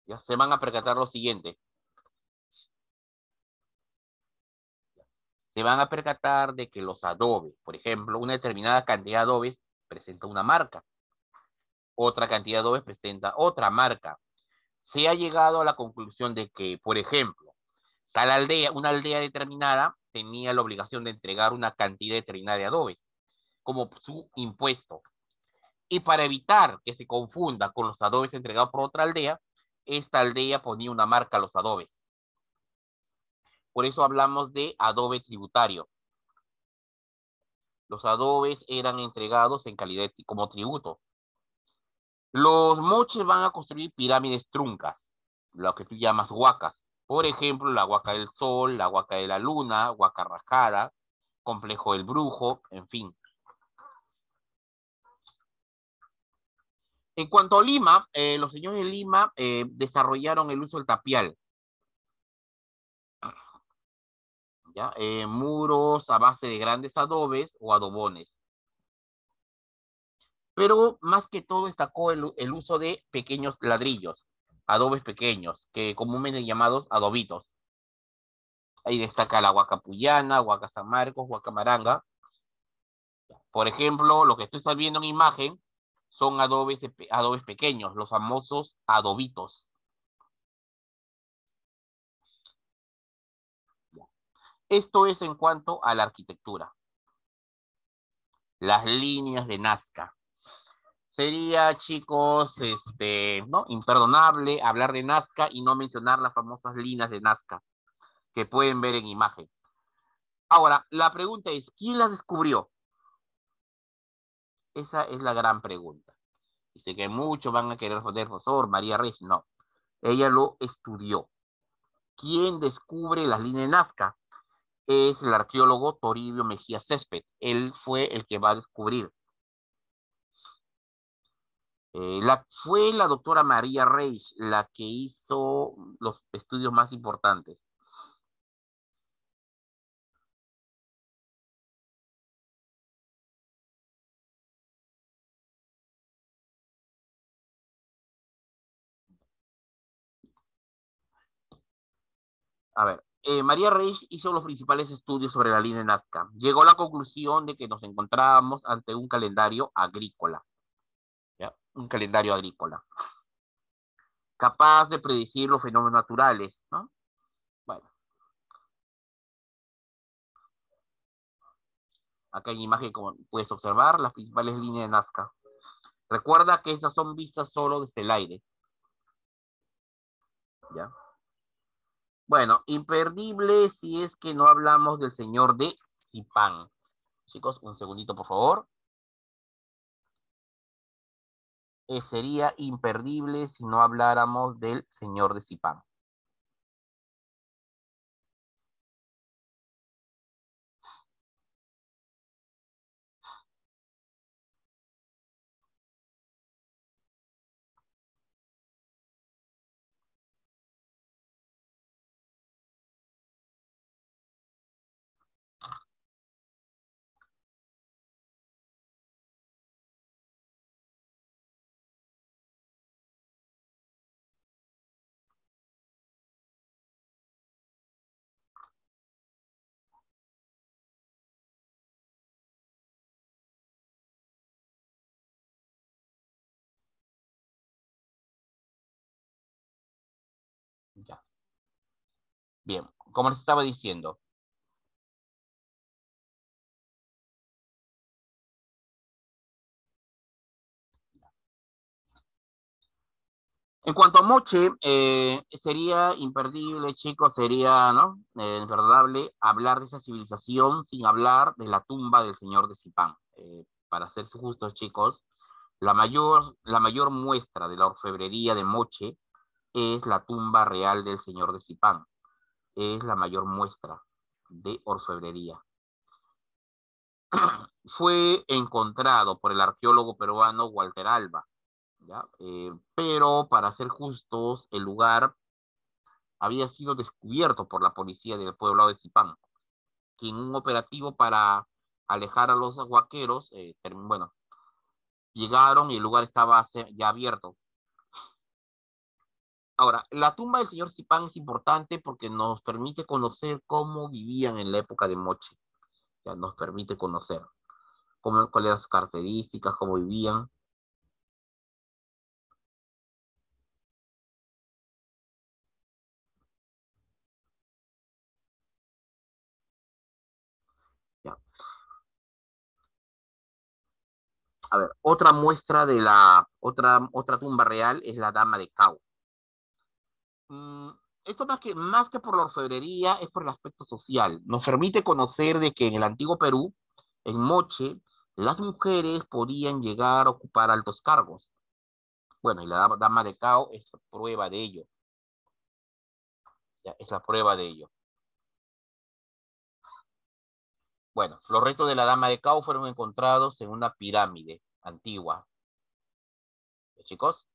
¿Ya? Se van a percatar lo siguiente. Se van a percatar de que los adobes, por ejemplo, una determinada cantidad de adobes presenta una marca, otra cantidad de adobes presenta otra marca. Se ha llegado a la conclusión de que, por ejemplo, tal aldea, una aldea determinada, tenía la obligación de entregar una cantidad determinada de adobes como su impuesto. Y para evitar que se confunda con los adobes entregados por otra aldea, esta aldea ponía una marca a los adobes. Por eso hablamos de adobe tributario. Los adobes eran entregados en calidad como tributo. Los moches van a construir pirámides truncas, lo que tú llamas huacas. Por ejemplo, la huaca del sol, la huaca de la luna, huaca rajada, complejo del brujo, en fin. En cuanto a Lima, los señores de Lima desarrollaron el uso del tapial. ¿Ya? Muros a base de grandes adobes o adobones. Pero más que todo destacó el uso de pequeños ladrillos, adobes pequeños, que comúnmente llamados adobitos. Ahí destaca la Huacapuyana, Huaca San Marcos, Huacamaranga. Por ejemplo, lo que tú estás viendo en imagen son adobes pequeños, los famosos adobitos. Esto es en cuanto a la arquitectura. Las líneas de Nazca. Sería, chicos, ¿no? Imperdonable hablar de Nazca y no mencionar las famosas líneas de Nazca que pueden ver en imagen. Ahora, la pregunta es, ¿quién las descubrió? Esa es la gran pregunta. Dice que muchos van a querer responder, profesor, María Reyes. No, ella lo estudió. ¿Quién descubre las líneas de Nazca? es el arqueólogo Toribio Mejía Césped. Él fue el que va a descubrir. Fue la doctora María Reich la que hizo los estudios más importantes. A ver, María Reich hizo los principales estudios sobre la línea de Nazca. Llegó a la conclusión de que nos encontrábamos ante un calendario agrícola. ¿Ya? Un calendario agrícola. Capaz de predecir los fenómenos naturales, ¿no? Bueno. Acá en imagen, como puedes observar, las principales líneas de Nazca. Recuerda que estas son vistas solo desde el aire. ¿Ya? Bueno, imperdible si es que no hablamos del señor de Zipán. Chicos, un segundito, por favor. Sería imperdible si no habláramos del señor de Zipán. Ya. Bien, como les estaba diciendo, en cuanto a Moche, sería imperdible, chicos, sería, ¿no? Imperdonable hablar de esa civilización sin hablar de la tumba del señor de Zipán. Para ser justos, chicos, la mayor muestra de la orfebrería de Moche es la tumba real del señor de Zipán. Es la mayor muestra de orfebrería. Fue encontrado por el arqueólogo peruano Walter Alba, ¿ya? Pero para ser justos, el lugar había sido descubierto por la policía del pueblo de Zipán, que en un operativo para alejar a los huaqueros, bueno, llegaron y el lugar estaba ya abierto. Ahora, la tumba del señor Zipán es importante porque nos permite conocer cómo vivían en la época de Moche. Ya nos permite conocer cuáles eran sus características, cómo vivían. Ya. A ver, otra muestra de la otra tumba real es la Dama de Cao. Esto más que por la orfebrería es por el aspecto social. Nos permite conocer de que en el antiguo Perú, en Moche, las mujeres podían llegar a ocupar altos cargos. Bueno, y la Dama de Cao es prueba de ello. Ya, es la prueba de ello. Bueno, los restos de la Dama de Cao fueron encontrados en una pirámide antigua. Chicos,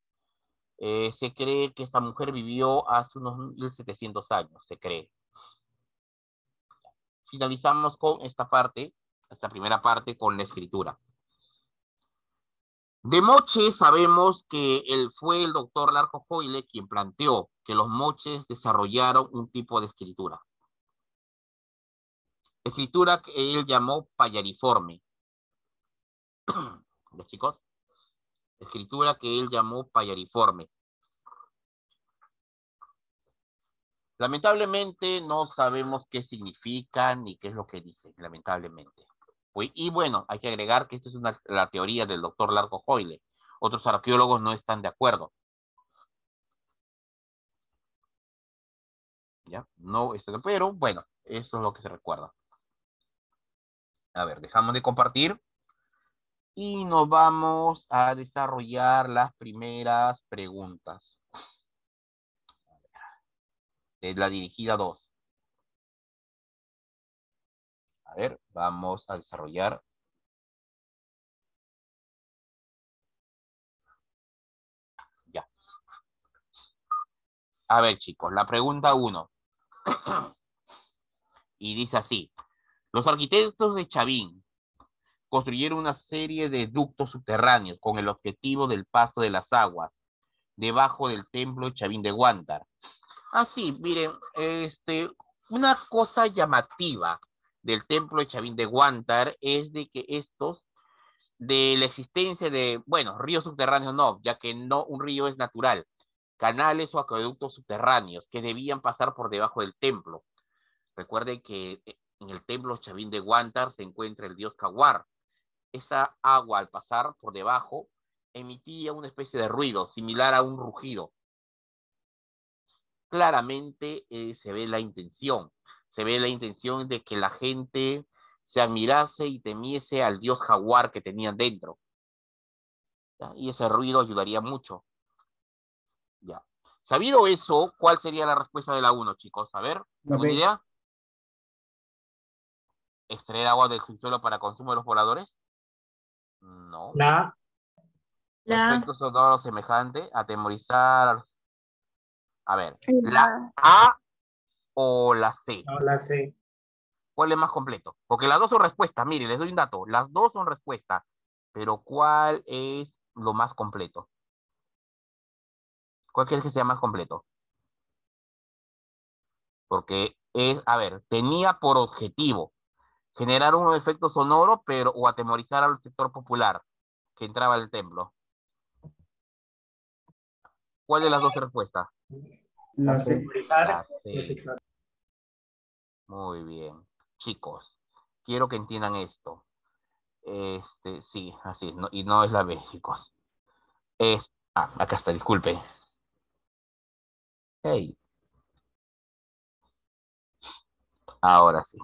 se cree que esta mujer vivió hace unos 1700 años, se cree. Finalizamos con esta primera parte, con la escritura. De Moche sabemos que fue el doctor Larco Hoyle quien planteó que los moches desarrollaron un tipo de escritura. Escritura que él llamó payariforme. ¿Los chicos? Escritura que él llamó payariforme. Lamentablemente no sabemos qué significa ni qué es lo que dice, lamentablemente. Y bueno, hay que agregar que esta es la teoría del doctor Larco Hoyle. Otros arqueólogos no están de acuerdo. ¿Ya? No, pero bueno, eso es lo que se recuerda. A ver, dejamos de compartir y nos vamos a desarrollar las primeras preguntas. Es la dirigida 2. A ver, vamos a desarrollar. Ya. A ver, chicos, la pregunta 1. Y dice así. Los arquitectos de Chavín construyeron una serie de ductos subterráneos con el objetivo del paso de las aguas debajo del templo de Chavín de Huántar. Sí, miren, una cosa llamativa del templo de Chavín de Huántar es de que de la existencia de, bueno, ríos subterráneos no, ya que no un río es natural, canales o acueductos subterráneos que debían pasar por debajo del templo. Recuerden que en el templo Chavín de Huántar se encuentra el dios Caguar. Esta agua, al pasar por debajo, emitía una especie de ruido similar a un rugido. Claramente se ve la intención de que la gente se admirase y temiese al dios jaguar que tenían dentro. ¿Ya? Y ese ruido ayudaría mucho. Ya. Sabido eso, ¿cuál sería la respuesta de la 1, chicos? A ver, ¿alguna idea? ¿Extraer agua del subsuelo para consumo de los pobladores? No. La Efecto sonoro semejante, atemorizar. A ver, ¿la A o la C? No, la C. ¿Cuál es más completo? Porque las dos son respuestas. Mire, les doy un dato. Las dos son respuestas. Pero ¿cuál es lo más completo? ¿Cuál crees que sea más completo? Porque a ver, tenía por objetivo generar un efecto sonoro, o atemorizar al sector popular que entraba al templo. ¿Cuál de las dos respuestas? La C. La C. Muy bien. Chicos, quiero que entiendan esto. Sí, así es, y no es la B, chicos. Acá está, disculpe. Hey. Ahora sí.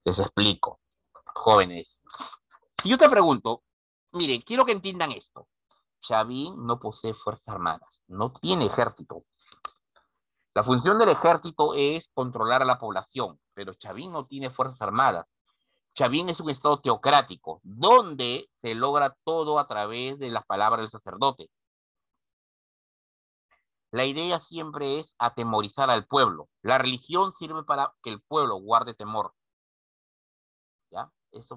Les explico. Jóvenes, si yo te pregunto, miren, quiero que entiendan esto. Chavín no posee fuerzas armadas, no tiene ejército. La función del ejército es controlar a la población, pero Chavín no tiene fuerzas armadas. Chavín es un estado teocrático, donde se logra todo a través de las palabras del sacerdote. La idea siempre es atemorizar al pueblo. La religión sirve para que el pueblo guarde temor. ¿Ya?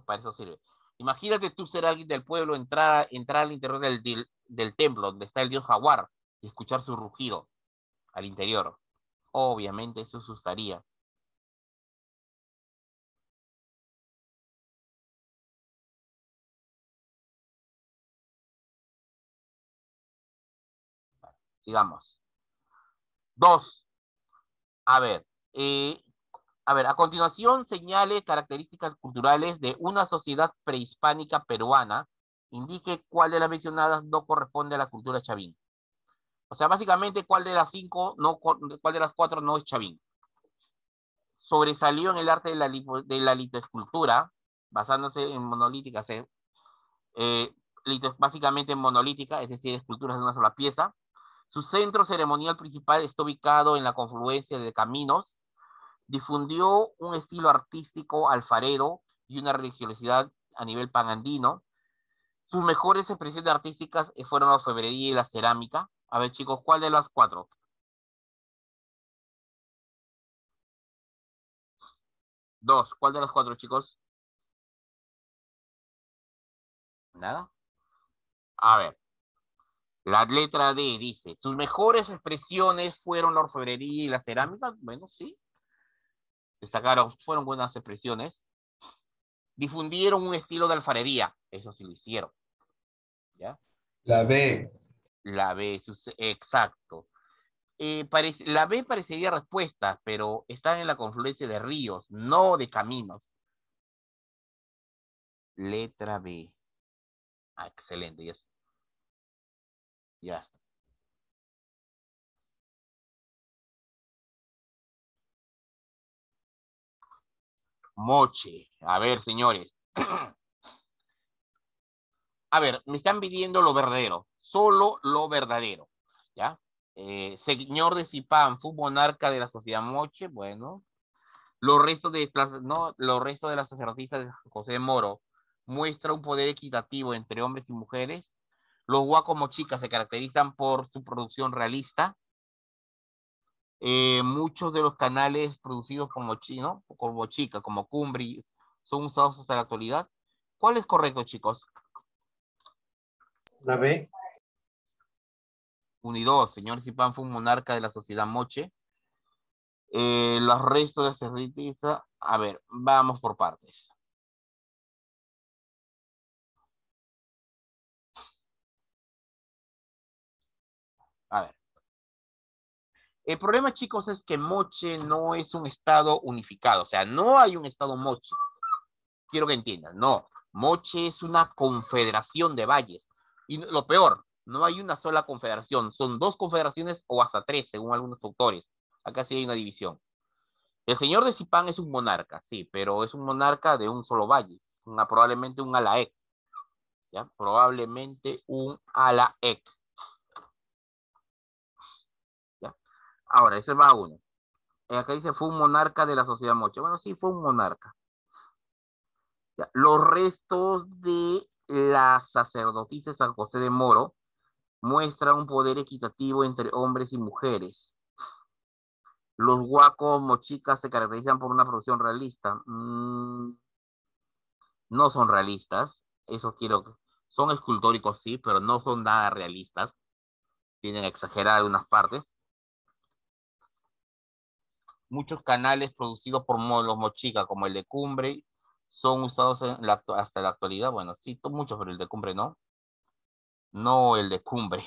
Para eso sirve. Imagínate tú ser alguien del pueblo, entrar al interior del templo, donde está el dios jaguar, y escuchar su rugido al interior. Obviamente eso asustaría. Sigamos. 2. A ver, a continuación señale características culturales de una sociedad prehispánica peruana. Indique cuál de las mencionadas no corresponde a la cultura chavín. O sea, básicamente, cuál de las 4 no es chavín. Sobresalió en el arte de la litoescultura, basándose en monolíticas, básicamente monolítica, es decir, esculturas de una sola pieza. Su centro ceremonial principal está ubicado en la confluencia de caminos. Difundió un estilo artístico alfarero y una religiosidad a nivel panandino. Sus mejores expresiones artísticas fueron la orfebrería y la cerámica. A ver, chicos, ¿cuál de las 4? 2. ¿Cuál de las 4, chicos? Nada. A ver. La letra D dice, sus mejores expresiones fueron la orfebrería y la cerámica. Bueno, sí. Destacaron, fueron buenas expresiones. Difundieron un estilo de alfarería. Eso sí lo hicieron. ¿Ya? La B. La B, exacto. La B parecería respuesta, pero están en la confluencia de ríos, no de caminos. Letra B. Excelente, ya está. Moche. A ver, señores. A ver, me están pidiendo lo verdadero. Solo lo verdadero. ¿Ya? Señor de Zipán, ¿fue monarca de la sociedad Moche? Bueno. Los restos de las sacerdotisas de José de Moro muestra un poder equitativo entre hombres y mujeres. Los Huacos Mochicas se caracterizan por su producción realista. Muchos de los canales producidos por Mochica, como Cumbri, son usados hasta la actualidad. ¿Cuál es correcto, chicos? La B. 1 y 2. Señor Zipán fue un monarca de la sociedad Moche. Los restos de sacerdotisa. A ver, vamos por partes. A ver. El problema, chicos, es que Moche no es un estado unificado. O sea, no hay un estado Moche. Quiero que entiendan. No. Moche es una confederación de valles. Y lo peor, no hay una sola confederación. Son 2 confederaciones o hasta 3, según algunos autores. Acá sí hay una división. El señor de Zipán es un monarca, sí, pero es un monarca de un solo valle. Probablemente un Alaec. ¿Ya? Probablemente un Alaec. ¿Ya? Ahora, ese va uno. Acá dice, fue un monarca de la sociedad Moche. Bueno, sí, fue un monarca. ¿Ya? Los restos de la sacerdotisa San José de Moro muestran un poder equitativo entre hombres y mujeres. Los Huacos Mochicas se caracterizan por una producción realista. No son realistas. Eso quiero. Son escultóricos, sí, pero no son nada realistas. Tienen exagerar algunas partes. Muchos canales producidos por los Mochica, como el de Cumbre, son usados hasta la actualidad. Bueno, sí, muchos, pero el de Cumbre no. No el de Cumbre.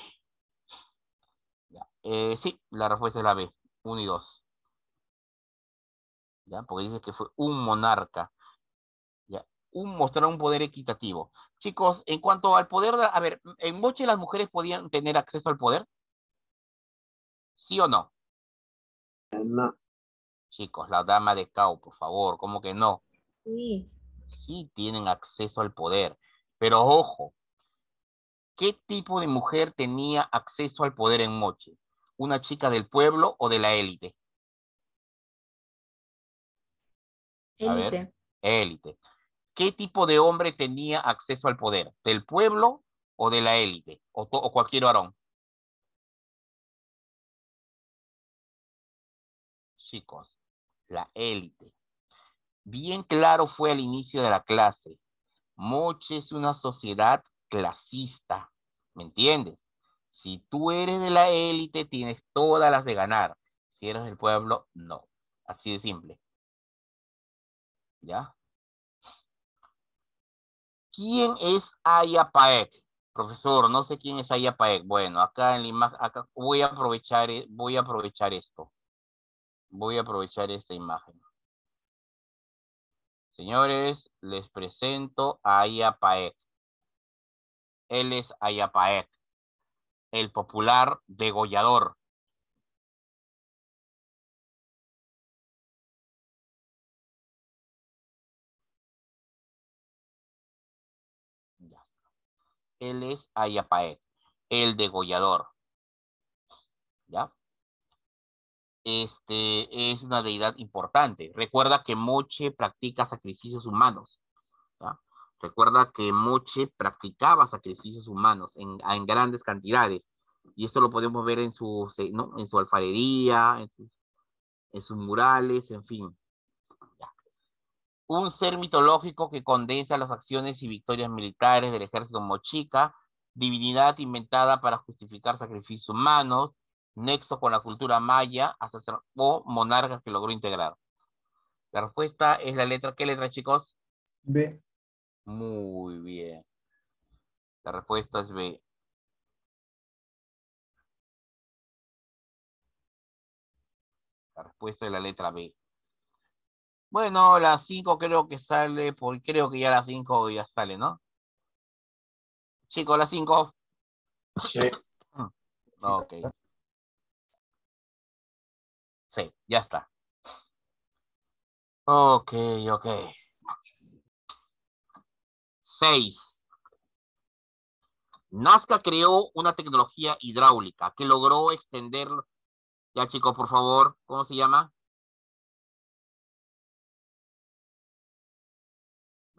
Ya. Sí, la respuesta es la B, 1 y 2. ¿Ya? Porque dice que fue un monarca. ¿Ya? Mostrar un poder equitativo. Chicos, en cuanto al poder, a ver, ¿en Moche las mujeres podían tener acceso al poder? ¿Sí o no? No. Chicos, la dama de Cao, por favor, ¿cómo que no? Sí. Sí tienen acceso al poder, pero ojo, ¿qué tipo de mujer tenía acceso al poder en Moche? ¿Una chica del pueblo o de la élite? A ver, Élite. élite. ¿Qué tipo de hombre tenía acceso al poder? ¿Del pueblo o de la élite? ¿O cualquier varón? Chicos, la élite. Bien claro fue al inicio de la clase. Moche es una sociedad clasista. ¿Me entiendes? Si tú eres de la élite, tienes todas las de ganar. Si eres del pueblo, no. Así de simple. ¿Ya? ¿Quién es Aya Paek? Profesor, no sé quién es Aya Paek. Bueno, acá en la imagen, acá voy a aprovechar esto. Voy a aprovechar esta imagen. Señores, les presento a Aya Paek. Él es Aya Paek, el popular degollador. Ya. Él es Aya Paek, el degollador. ¿Ya? Es una deidad importante. Recuerda que Moche practica sacrificios humanos. ¿Ya? Recuerda que Moche practicaba sacrificios humanos en grandes cantidades. Y esto lo podemos ver en ¿no? En su alfarería, en sus murales, en fin. ¿Ya? Un ser mitológico que condensa las acciones y victorias militares del ejército mochica, divinidad inventada para justificar sacrificios humanos, nexo con la cultura maya, o monarca que logró integrar. La respuesta es la letra. ¿Qué letra, chicos? B. Muy bien. La respuesta es B. La respuesta es la letra B. Bueno, la 5 creo que sale, porque creo que ya la 5 ya sale, ¿no? Chicos, la 5. Sí. Ok. Sí, ya está. Ok. 6. Nazca creó una tecnología hidráulica que logró extender. Ya, chicos, por favor, ¿cómo se llama?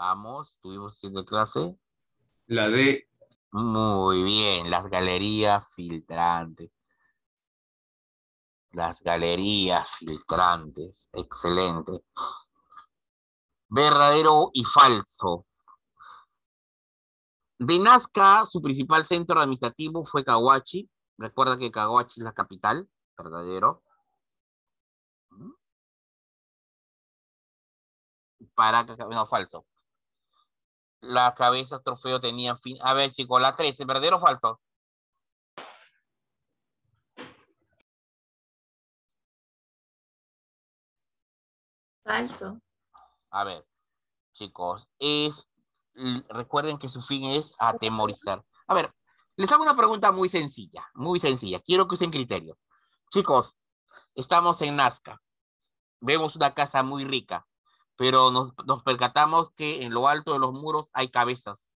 Vamos, tuvimos de clase. La D. Muy bien, las galerías filtrantes. Las galerías filtrantes. Excelente. Verdadero y falso. De Nazca, su principal centro administrativo fue Cahuachi. Recuerda que Cahuachi es la capital. Verdadero. No, falso. Las cabezas trofeo tenían fin. A ver, chicos, la 13, ¿verdadero o falso? Falso. A ver, chicos, recuerden que su fin es atemorizar. A ver, les hago una pregunta muy sencilla, muy sencilla. Quiero que usen criterio. Chicos, estamos en Nazca. Vemos una casa muy rica, pero nos percatamos que en lo alto de los muros hay cabezas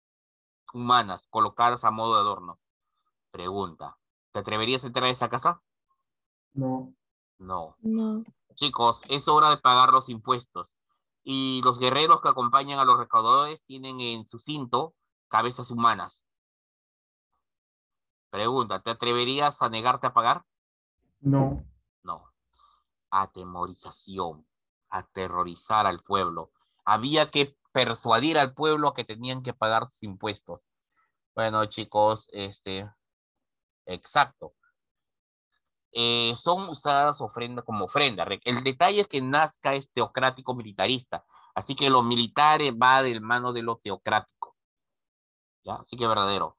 humanas colocadas a modo de adorno. Pregunta, ¿te atreverías a entrar a esa casa? No. No. No. Chicos, es hora de pagar los impuestos. Y los guerreros que acompañan a los recaudadores tienen en su cinto cabezas humanas. Pregunta, ¿te atreverías a negarte a pagar? No. No. Atemorización. Aterrorizar al pueblo. Había que persuadir al pueblo a que tenían que pagar sus impuestos. Bueno, chicos, exacto. Son usadas como ofrenda. El detalle es que Nazca es teocrático militarista, así que lo militar va del mano de lo teocrático. ¿Ya? Así que verdadero.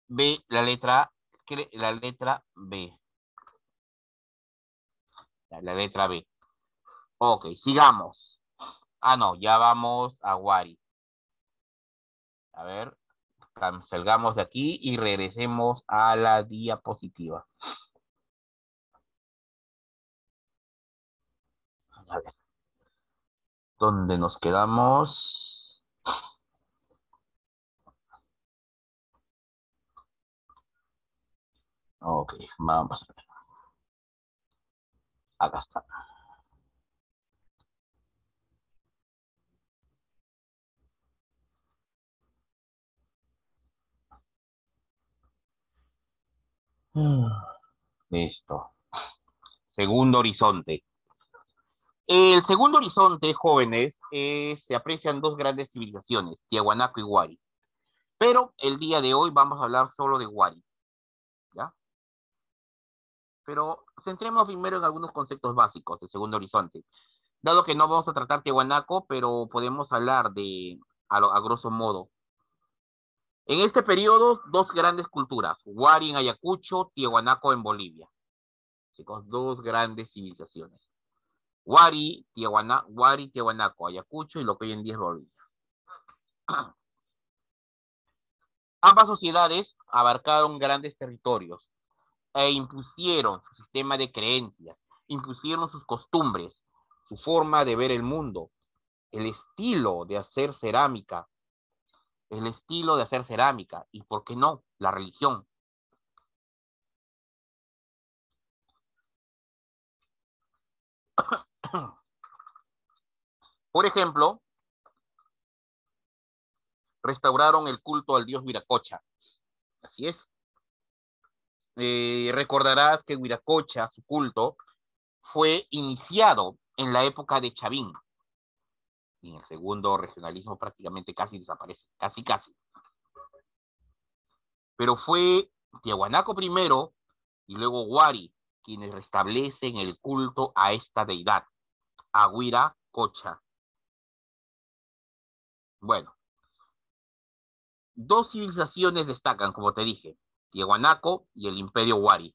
B, la letra B. La letra B. Ok, sigamos. Ah, no, ya vamos a Wari. A ver, salgamos de aquí y regresemos a la diapositiva. A ver. ¿Dónde nos quedamos? Ok, vamos a ver. Acá está. Listo. Segundo horizonte. El segundo horizonte, jóvenes, se aprecian dos grandes civilizaciones, Tiahuanaco y Wari. Pero el día de hoy vamos a hablar solo de Wari. ¿Ya? Pero centrémonos primero en algunos conceptos básicos del segundo horizonte. Dado que no vamos a tratar Tiahuanaco, pero podemos hablar a grosso modo. En este periodo, dos grandes culturas, Wari en Ayacucho, Tiahuanaco en Bolivia. Chicos, dos grandes civilizaciones. Wari, Tiahuanaco, Ayacucho y lo que hoy en día es Bolivia. Ambas sociedades abarcaron grandes territorios e impusieron su sistema de creencias, impusieron sus costumbres, su forma de ver el mundo, el estilo de hacer cerámica, y, ¿por qué no?, la religión. Por ejemplo, restauraron el culto al dios Viracocha. Así es. Recordarás que Viracocha, su culto, fue iniciado en la época de Chavín. Y en el segundo regionalismo prácticamente casi desaparece. Casi. Pero fue Tiahuanaco primero y luego Wari quienes restablecen el culto a esta deidad, a Viracocha. Bueno, dos civilizaciones destacan, como te dije, Tiahuanaco y el Imperio Wari.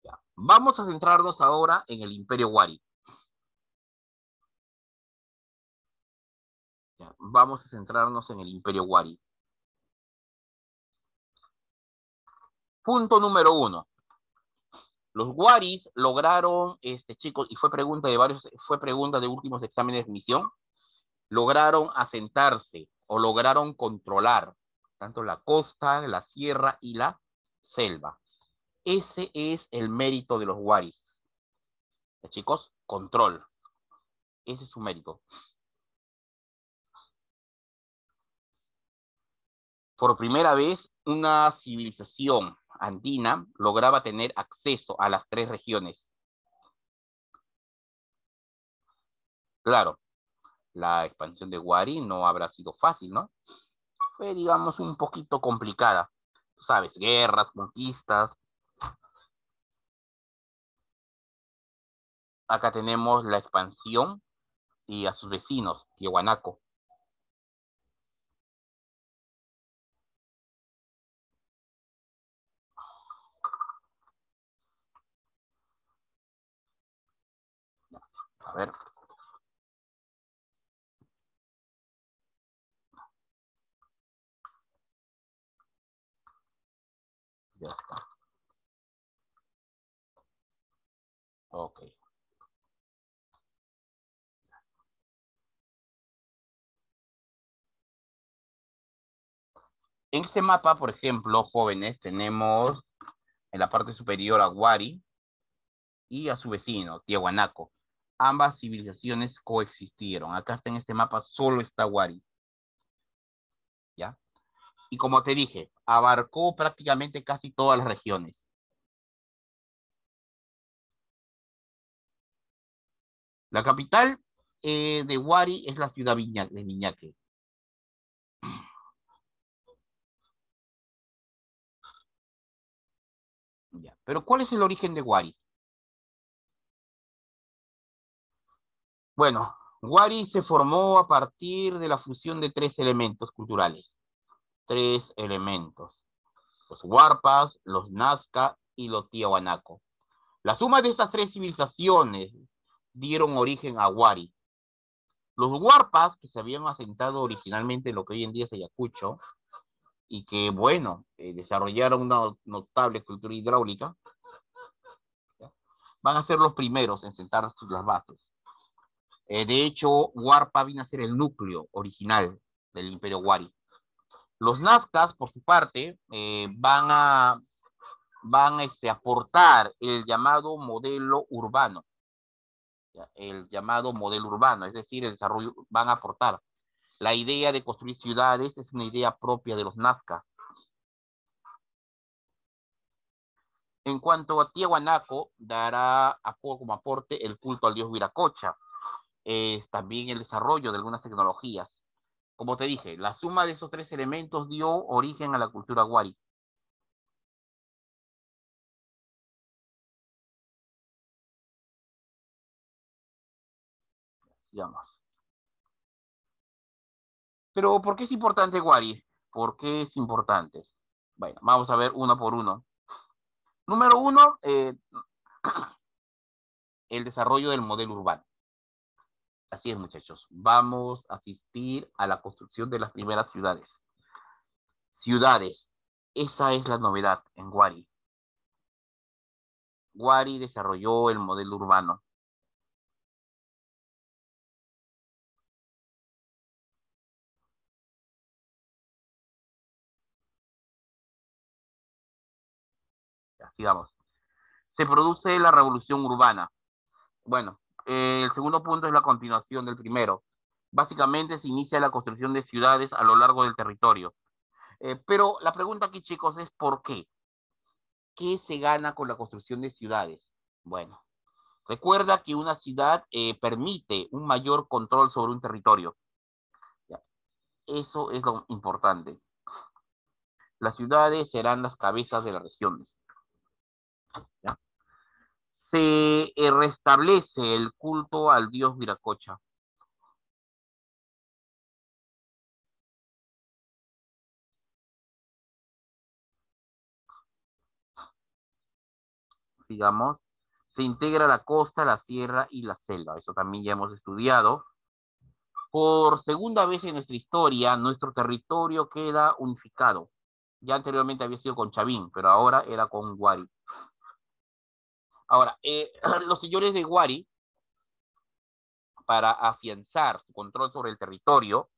Ya. Vamos a centrarnos ahora en el Imperio Wari. Ya. Vamos a centrarnos en el Imperio Wari. Punto número 1. Los Waris lograron, chicos, y fue pregunta de últimos exámenes de admisión, lograron asentarse o lograron controlar tanto la costa, la sierra y la selva. Ese es el mérito de los Waris. Chicos, control. Ese es su mérito. Por primera vez, una civilización andina lograba tener acceso a las 3 regiones. Claro, la expansión de Wari no habrá sido fácil, ¿no? Fue, digamos, un poquito complicada. Tú sabes, guerras, conquistas. Acá tenemos la expansión y a sus vecinos, Tiahuanaco. A ver. Ya está. Ok. En este mapa, por ejemplo, jóvenes, tenemos en la parte superior a Wari y a su vecino, Tiahuanaco. Ambas civilizaciones coexistieron. Acá está en este mapa, solo está Wari. ¿Ya? Y como te dije, abarcó prácticamente casi todas las regiones. La capital de Wari es la ciudad de Viñaque. Ya. Pero ¿cuál es el origen de Wari? Bueno, Wari se formó a partir de la fusión de 3 elementos culturales. 3 elementos. Los Huarpas, los Nazca y los Tiahuanaco. La suma de estas 3 civilizaciones dieron origen a Wari. Los Huarpas, que se habían asentado originalmente en lo que hoy en día es Ayacucho, y que, bueno, desarrollaron una notable cultura hidráulica, ¿ya? Van a ser los primeros en sentar las bases. De hecho, Huarpa vino a ser el núcleo original del Imperio Wari. Los Nazcas, por su parte, van a aportar el llamado modelo urbano. El llamado modelo urbano, es decir, el desarrollo, van a aportar. La idea de construir ciudades es una idea propia de los Nazcas. En cuanto a Tiahuanaco, dará como aporte el culto al dios Viracocha. También el desarrollo de algunas tecnologías. Como te dije, la suma de esos 3 elementos dio origen a la cultura Wari. Sigamos. Pero, ¿por qué es importante Wari? ¿Por qué es importante? Bueno, vamos a ver uno por uno. Número 1, el desarrollo del modelo urbano. Así es, muchachos. Vamos a asistir a la construcción de las primeras ciudades. Ciudades. Esa es la novedad en Wari. Wari desarrolló el modelo urbano. Ya, sigamos. Se produce la revolución urbana. Bueno, el segundo punto es la continuación del primero. Básicamente se inicia la construcción de ciudades a lo largo del territorio. Pero la pregunta aquí, chicos, es ¿por qué? ¿Qué se gana con la construcción de ciudades? Bueno, recuerda que una ciudad permite un mayor control sobre un territorio. ¿Ya? Eso es lo importante. Las ciudades serán las cabezas de las regiones. ¿Ya? Se restablece el culto al dios Viracocha. Digamos, se integra la costa, la sierra y la selva. Eso también ya hemos estudiado. Por segunda vez en nuestra historia, nuestro territorio queda unificado. Ya anteriormente había sido con Chavín, pero ahora era con Wari. Ahora, los señores de Wari, para afianzar su control sobre el territorio,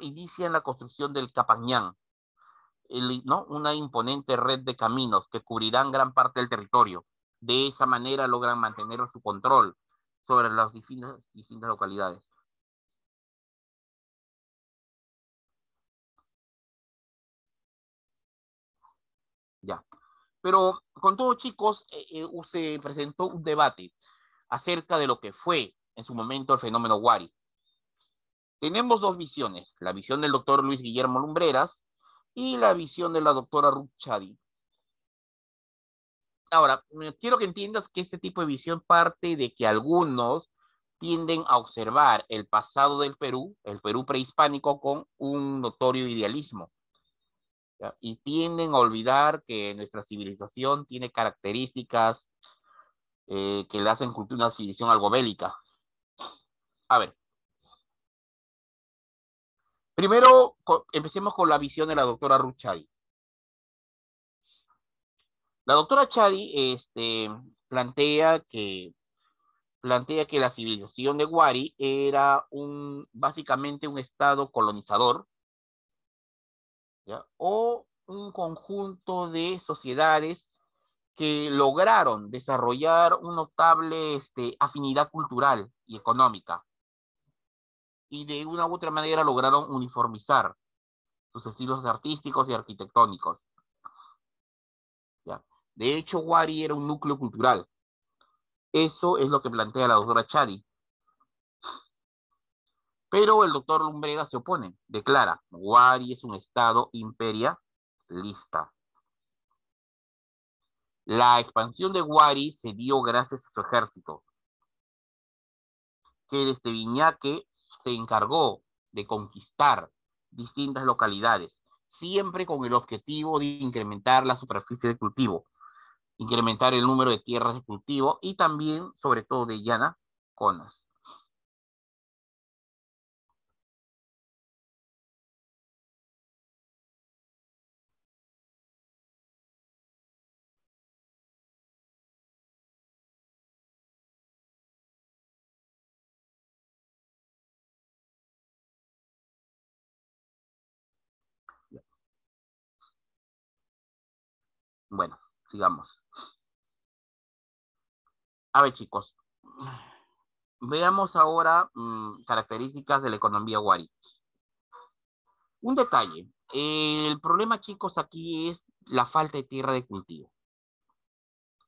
inician la construcción del Capañán, ¿no? Una imponente red de caminos que cubrirán gran parte del territorio. De esa manera logran mantener su control. sobre las distintas localidades. Ya. Pero con todo, chicos, se presentó un debate acerca de lo que fue en su momento el fenómeno Wari. Tenemos dos visiones, la visión del doctor Luis Guillermo Lumbreras y la visión de la doctora Ruth Chadi. Ahora, quiero que entiendas que este tipo de visión parte de que algunos tienden a observar el pasado del Perú, el Perú prehispánico, con un notorio idealismo. ¿Ya? Y tienden a olvidar que nuestra civilización tiene características que le hacen una civilización algo bélica. A ver, primero empecemos con la visión de la doctora Ruth Chadi. La doctora Chadi plantea que la civilización de Wari era básicamente un estado colonizador, ¿ya? O un conjunto de sociedades que lograron desarrollar una notable afinidad cultural y económica, y de una u otra manera lograron uniformizar sus estilos artísticos y arquitectónicos. ¿Ya? De hecho, Wari era un núcleo cultural. Eso es lo que plantea la doctora Chadi. Pero el doctor Lumbrera se opone, declara, Wari es un estado imperialista. La expansión de Wari se dio gracias a su ejército, que desde Viñaque se encargó de conquistar distintas localidades, siempre con el objetivo de incrementar la superficie de cultivo, incrementar el número de tierras de cultivo y también, sobre todo, de llanaconas. Bueno, sigamos. A ver, chicos, veamos ahora características de la economía Wari. Un detalle, el problema, chicos, aquí es la falta de tierra de cultivo.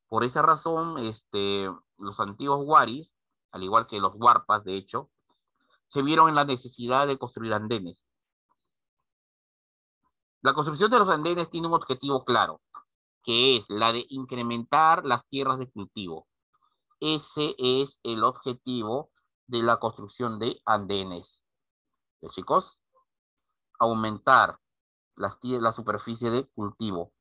Por esa razón, los antiguos Waris, al igual que los Huarpas, de hecho, se vieron en la necesidad de construir andenes. La construcción de los andenes tiene un objetivo claro, que es la de incrementar las tierras de cultivo. Ese es el objetivo de la construcción de andenes. ¿Ya, chicos? Aumentar la superficie de cultivo.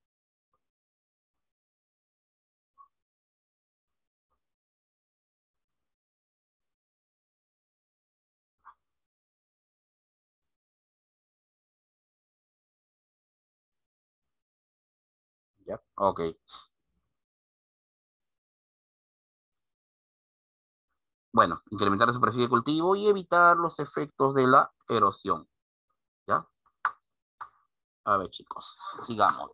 ¿Ya? Ok. Bueno, incrementar la superficie de cultivo y evitar los efectos de la erosión. ¿Ya? A ver, chicos, sigamos.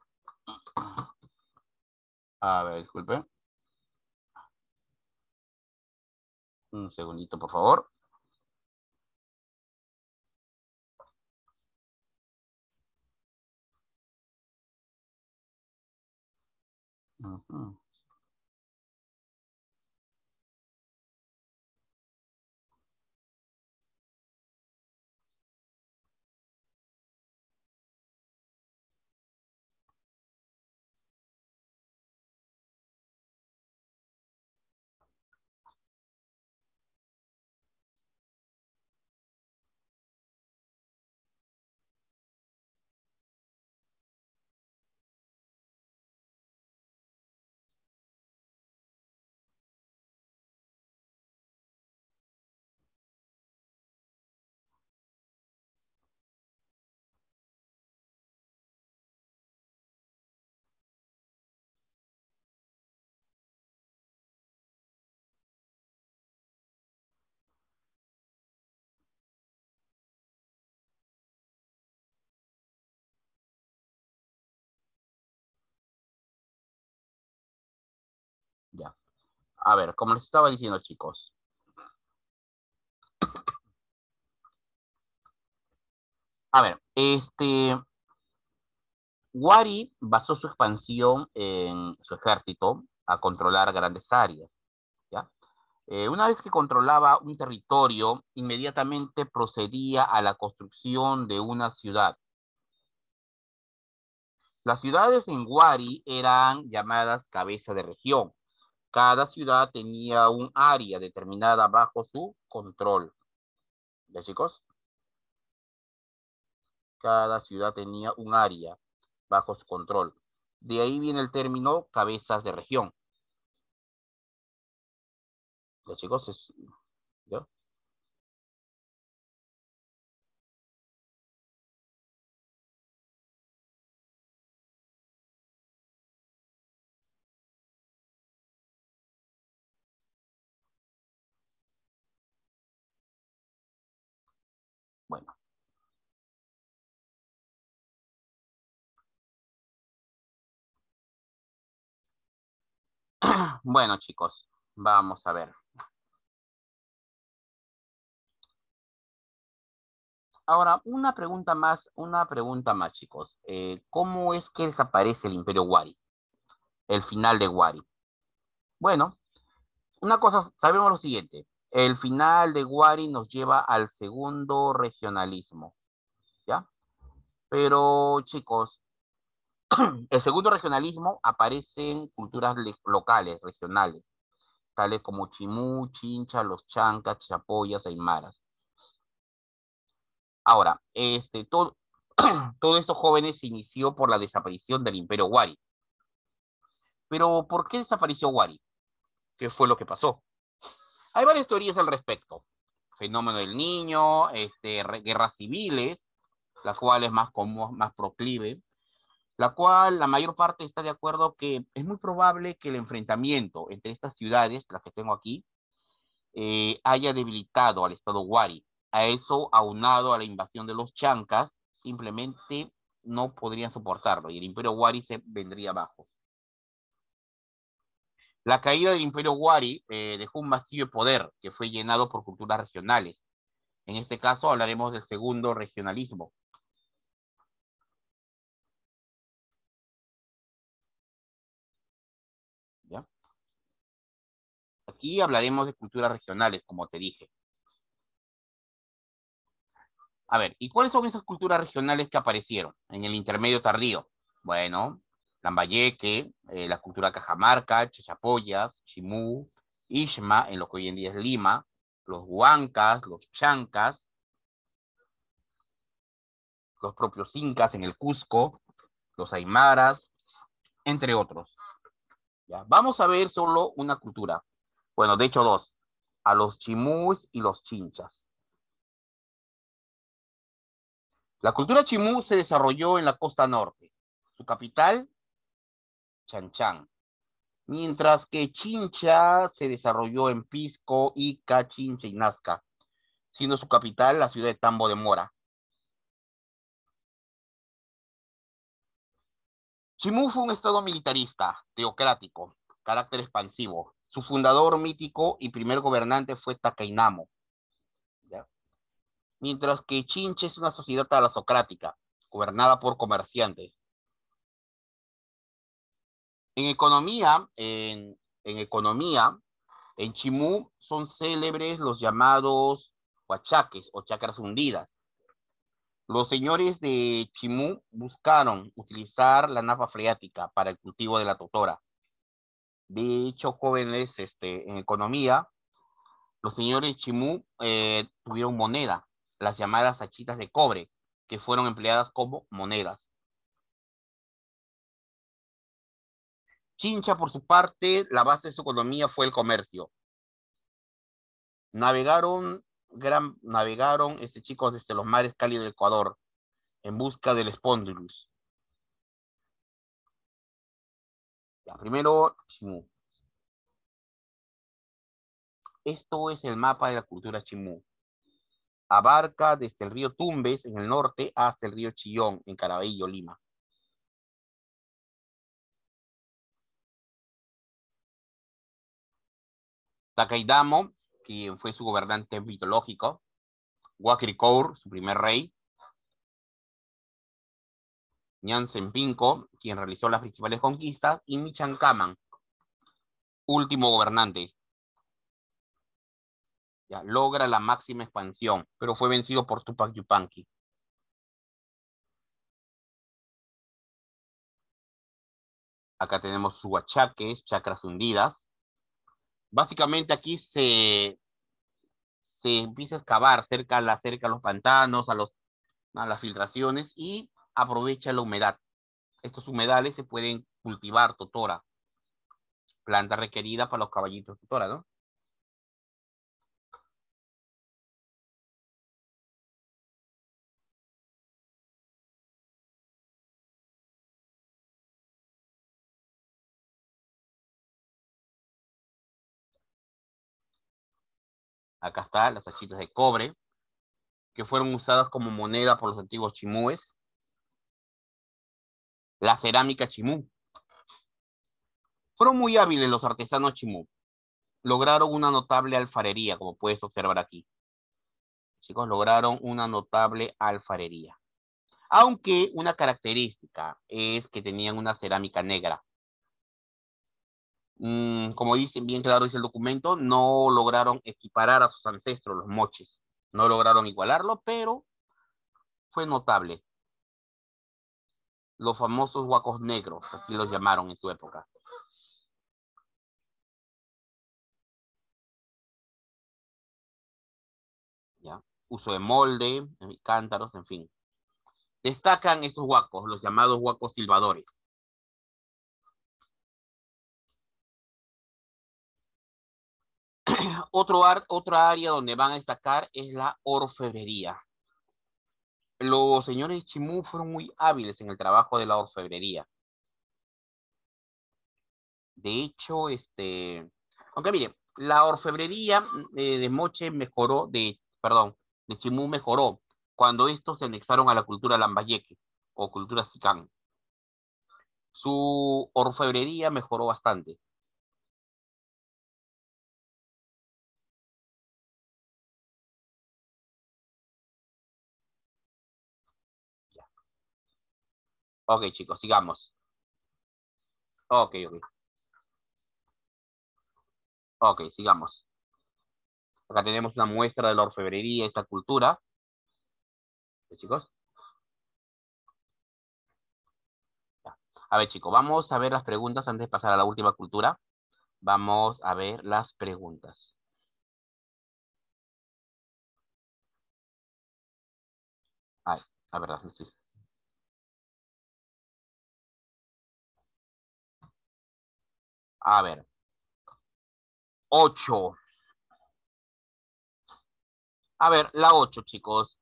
A ver, disculpe. Un segundito, por favor. Ujú. Ya. A ver, como les estaba diciendo, chicos, A ver, Wari basó su expansión en su ejército a controlar grandes áreas, ¿ya? Una vez que controlaba un territorio, inmediatamente procedía a la construcción de una ciudad. Las ciudades en Wari eran llamadas cabeza de región. Cada ciudad tenía un área determinada bajo su control. ¿Ya, chicos? Cada ciudad tenía un área bajo su control. De ahí viene el término cabezas de región. ¿Ya, chicos? ¿Ya? Bueno. Bueno, chicos, vamos a ver. Ahora, una pregunta más, chicos. ¿Cómo es que desaparece el Imperio Wari? El final de Wari. Bueno, una cosa, sabemos lo siguiente. El final de Wari nos lleva al segundo regionalismo, ¿ya? Pero, chicos, el segundo regionalismo aparecen culturas locales, regionales, tales como Chimú, Chincha, los Chancas, Chapoyas, Aymaras. Ahora, todo esto jóvenes se inició por la desaparición del Imperio Wari. Pero, ¿por qué desapareció Wari? ¿Qué fue lo que pasó? Hay varias teorías al respecto. Fenómeno del niño, guerras civiles, la cual es más común, más proclive, la cual la mayor parte está de acuerdo que es muy probable que el enfrentamiento entre estas ciudades, las que tengo aquí, haya debilitado al estado Wari. A eso, aunado a la invasión de los Chancas, simplemente no podrían soportarlo y el imperio Wari se vendría abajo. La caída del imperio Wari dejó un vacío de poder que fue llenado por culturas regionales. En este caso hablaremos del segundo regionalismo. ¿Ya? Aquí hablaremos de culturas regionales, como te dije. A ver, ¿y cuáles son esas culturas regionales que aparecieron en el intermedio tardío? Bueno, Lambayeque, la cultura Cajamarca, Chachapoyas, Chimú, Ixma, en lo que hoy en día es Lima, los Huancas, los Chancas, los propios Incas en el Cusco, los Aymaras, entre otros. ¿Ya? Vamos a ver solo una cultura. Bueno, de hecho dos, a los Chimús y los Chinchas. La cultura Chimú se desarrolló en la costa norte. Su capital, Chanchán. Mientras que Chincha se desarrolló en Pisco, Ica, Chincha y Nazca, siendo su capital la ciudad de Tambo de Mora. Chimú fue un estado militarista, teocrático, carácter expansivo. Su fundador mítico y primer gobernante fue Tacainamo. ¿Ya? Mientras que Chincha es una sociedad talasocrática, gobernada por comerciantes. En economía, en Chimú son célebres los llamados huachaques o chacras hundidas. Los señores de Chimú buscaron utilizar la napa freática para el cultivo de la totora. De hecho, jóvenes en economía, los señores de Chimú tuvieron moneda, las llamadas achitas de cobre, que fueron empleadas como monedas. Chincha, por su parte, la base de su economía fue el comercio. Navegaron chicos desde los mares cálidos del Ecuador en busca del Spondylus. Ya, primero, Chimú. Esto es el mapa de la cultura Chimú. Abarca desde el río Tumbes en el norte hasta el río Chillón en Caraballo, Lima. Tacaidamo, quien fue su gobernante mitológico. Huacricour, su primer rey. Ñansen Pinco, quien realizó las principales conquistas, y Michancaman, último gobernante. Ya, logra la máxima expansión, pero fue vencido por Tupac Yupanqui. Acá tenemos sus huachaques, chacras hundidas. Básicamente aquí se empieza a excavar cerca a los pantanos, a las filtraciones, y aprovecha la humedad. Estos humedales se pueden cultivar totora, planta requerida para los caballitos totora, ¿no? Acá está las hachitas de cobre, que fueron usadas como moneda por los antiguos chimúes. La cerámica chimú. Fueron muy hábiles los artesanos chimú. Lograron una notable alfarería, como puedes observar aquí. Chicos, lograron una notable alfarería. Aunque una característica es que tenían una cerámica negra. Como dice bien claro dice el documento, no lograron equiparar a sus ancestros, los moches. No lograron igualarlo, pero fue notable. Los famosos huacos negros, así los llamaron en su época. ¿Ya? Uso de molde, cántaros, en fin. Destacan esos huacos, los llamados huacos silbadores. Otra área donde van a destacar es la orfebrería. Los señores chimú fueron muy hábiles en el trabajo de la orfebrería. De hecho, aunque mire, la orfebrería de Moche mejoró, de Chimú mejoró cuando estos se anexaron a la cultura lambayeque o cultura sicán. Su orfebrería mejoró bastante. Ok, chicos, sigamos. Ok. Ok, sigamos. Acá tenemos una muestra de la orfebrería, esta cultura. ¿Sí, chicos? Ya. A ver, chicos, vamos a ver las preguntas antes de pasar a la última cultura. Vamos a ver las preguntas. Ay, la verdad, sí. A ver. 8. A ver, la 8, chicos.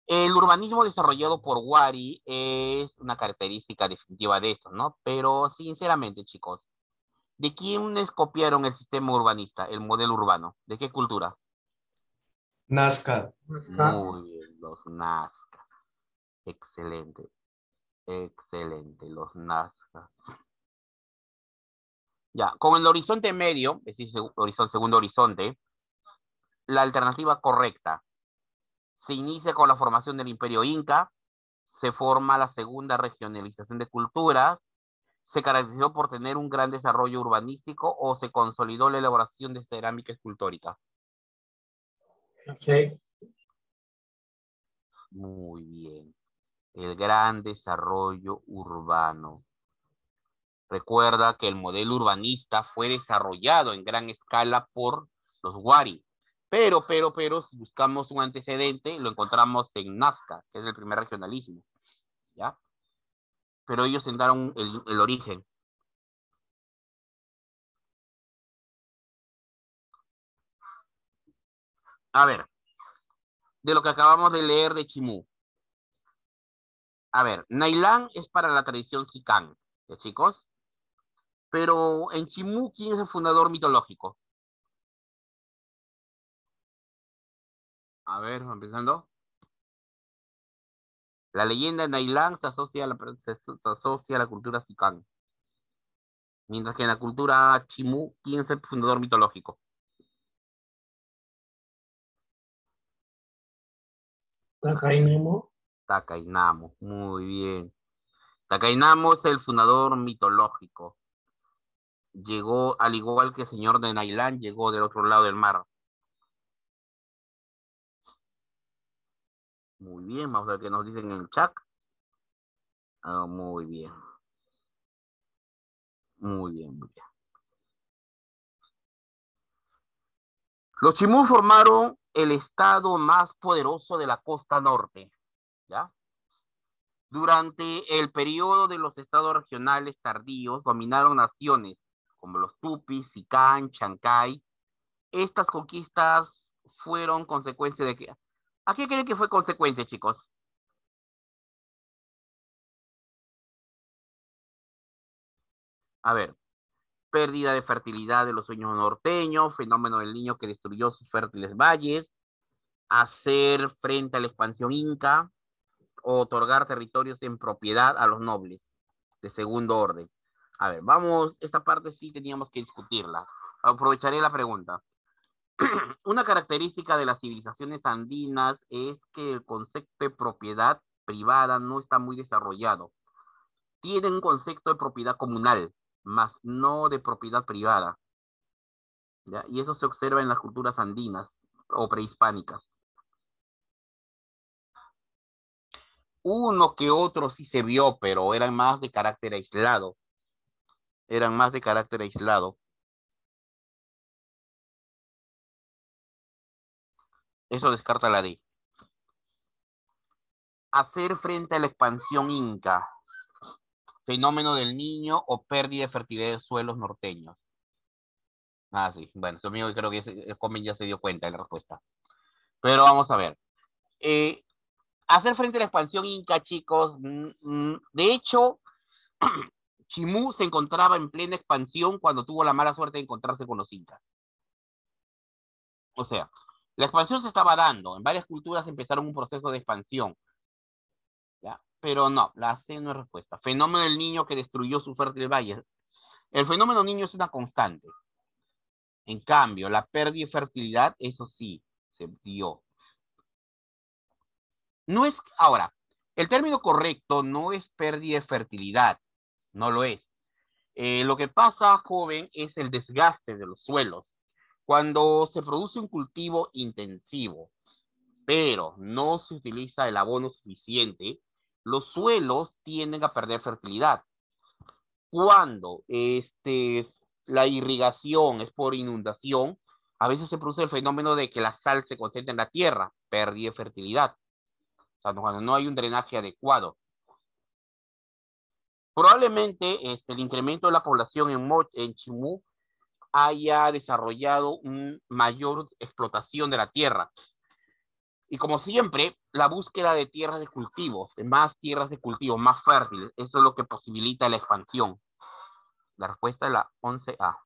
El urbanismo desarrollado por Wari es una característica definitiva de estos, ¿no? Pero sinceramente, chicos, ¿de quiénes copiaron el sistema urbanista, el modelo urbano? ¿De qué cultura? Nazca. Muy bien, los Nazca. Excelente. Excelente, los Nazca. Ya, con el horizonte medio, es decir, segundo horizonte, la alternativa correcta. Se inicia con la formación del Imperio Inca, se forma la segunda regionalización de culturas, se caracterizó por tener un gran desarrollo urbanístico o se consolidó la elaboración de cerámica escultórica. Sí. Muy bien. El gran desarrollo urbano. Recuerda que el modelo urbanista fue desarrollado en gran escala por los Wari. Pero, si buscamos un antecedente, lo encontramos en Nazca, que es el primer regionalismo. ¿Ya? Pero ellos sentaron el origen. A ver, de lo que acabamos de leer de Chimú. A ver, Nailán es para la tradición Sicán, ¿ya, chicos? Pero en Chimú, ¿quién es el fundador mitológico? A ver, empezando. La leyenda de Nailán se asocia a la cultura Sicán. Mientras que en la cultura Chimú, ¿quién es el fundador mitológico? Tacainemo. Tacainamo, muy bien. Tacainamo es el fundador mitológico. Llegó, al igual que el señor de Nailán, llegó del otro lado del mar. Muy bien, vamos a ver qué nos dicen en el chat. Muy bien. Muy bien, muy bien. Los Chimú formaron el estado más poderoso de la costa norte, ¿ya? Durante el periodo de los estados regionales tardíos, dominaron naciones como los Tupis, Sican, Chancay. Estas conquistas fueron consecuencia de qué. ¿A qué creen que fue consecuencia, chicos? A ver, pérdida de fertilidad de los sueños norteños, fenómeno del niño que destruyó sus fértiles valles, hacer frente a la expansión inca, o otorgar territorios en propiedad a los nobles de segundo orden. A ver, vamos, esta parte sí teníamos que discutirla. Aprovecharé la pregunta. Una característica de las civilizaciones andinas es que el concepto de propiedad privada no está muy desarrollado. Tienen un concepto de propiedad comunal, más no de propiedad privada. ¿Ya? Y eso se observa en las culturas andinas o prehispánicas. Uno que otro sí se vio, pero eran más de carácter aislado. Eran más de carácter aislado. Eso descarta la D. Hacer frente a la expansión inca. Fenómeno del niño o pérdida de fertilidad de suelos norteños. Ah, sí. Bueno, su amigo creo que el joven ya se dio cuenta de la respuesta. Pero vamos a ver. Hacer frente a la expansión inca, chicos. De hecho, Chimú se encontraba en plena expansión cuando tuvo la mala suerte de encontrarse con los incas. O sea, la expansión se estaba dando. En varias culturas empezaron un proceso de expansión. ¿Ya? Pero no, la C no es respuesta. Fenómeno del niño que destruyó su fértil valle. El fenómeno niño es una constante. En cambio, la pérdida de fertilidad, eso sí, se dio. No es, ahora, el término correcto no es pérdida de fertilidad, no lo es. Lo que pasa, joven, es el desgaste de los suelos. Cuando se produce un cultivo intensivo, pero no se utiliza el abono suficiente, los suelos tienden a perder fertilidad. Cuando la irrigación es por inundación, a veces se produce el fenómeno de que la sal se concentra en la tierra, pérdida de fertilidad. O sea, cuando no hay un drenaje adecuado. Probablemente el incremento de la población en Chimú haya desarrollado una mayor explotación de la tierra. Y como siempre, la búsqueda de tierras de cultivos, de más tierras de cultivo, más fértiles, eso es lo que posibilita la expansión. La respuesta es la 11A.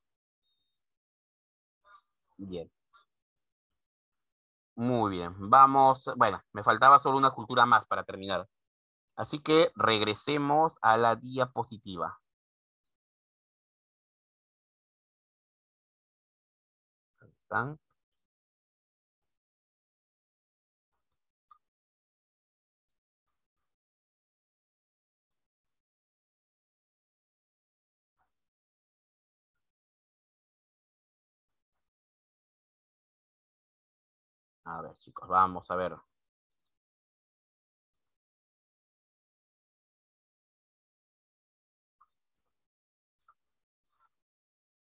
Bien. Muy bien. Vamos, bueno, me faltaba solo una cultura más para terminar. Así que regresemos a la diapositiva. Ahí están. A ver, chicos, vamos a ver.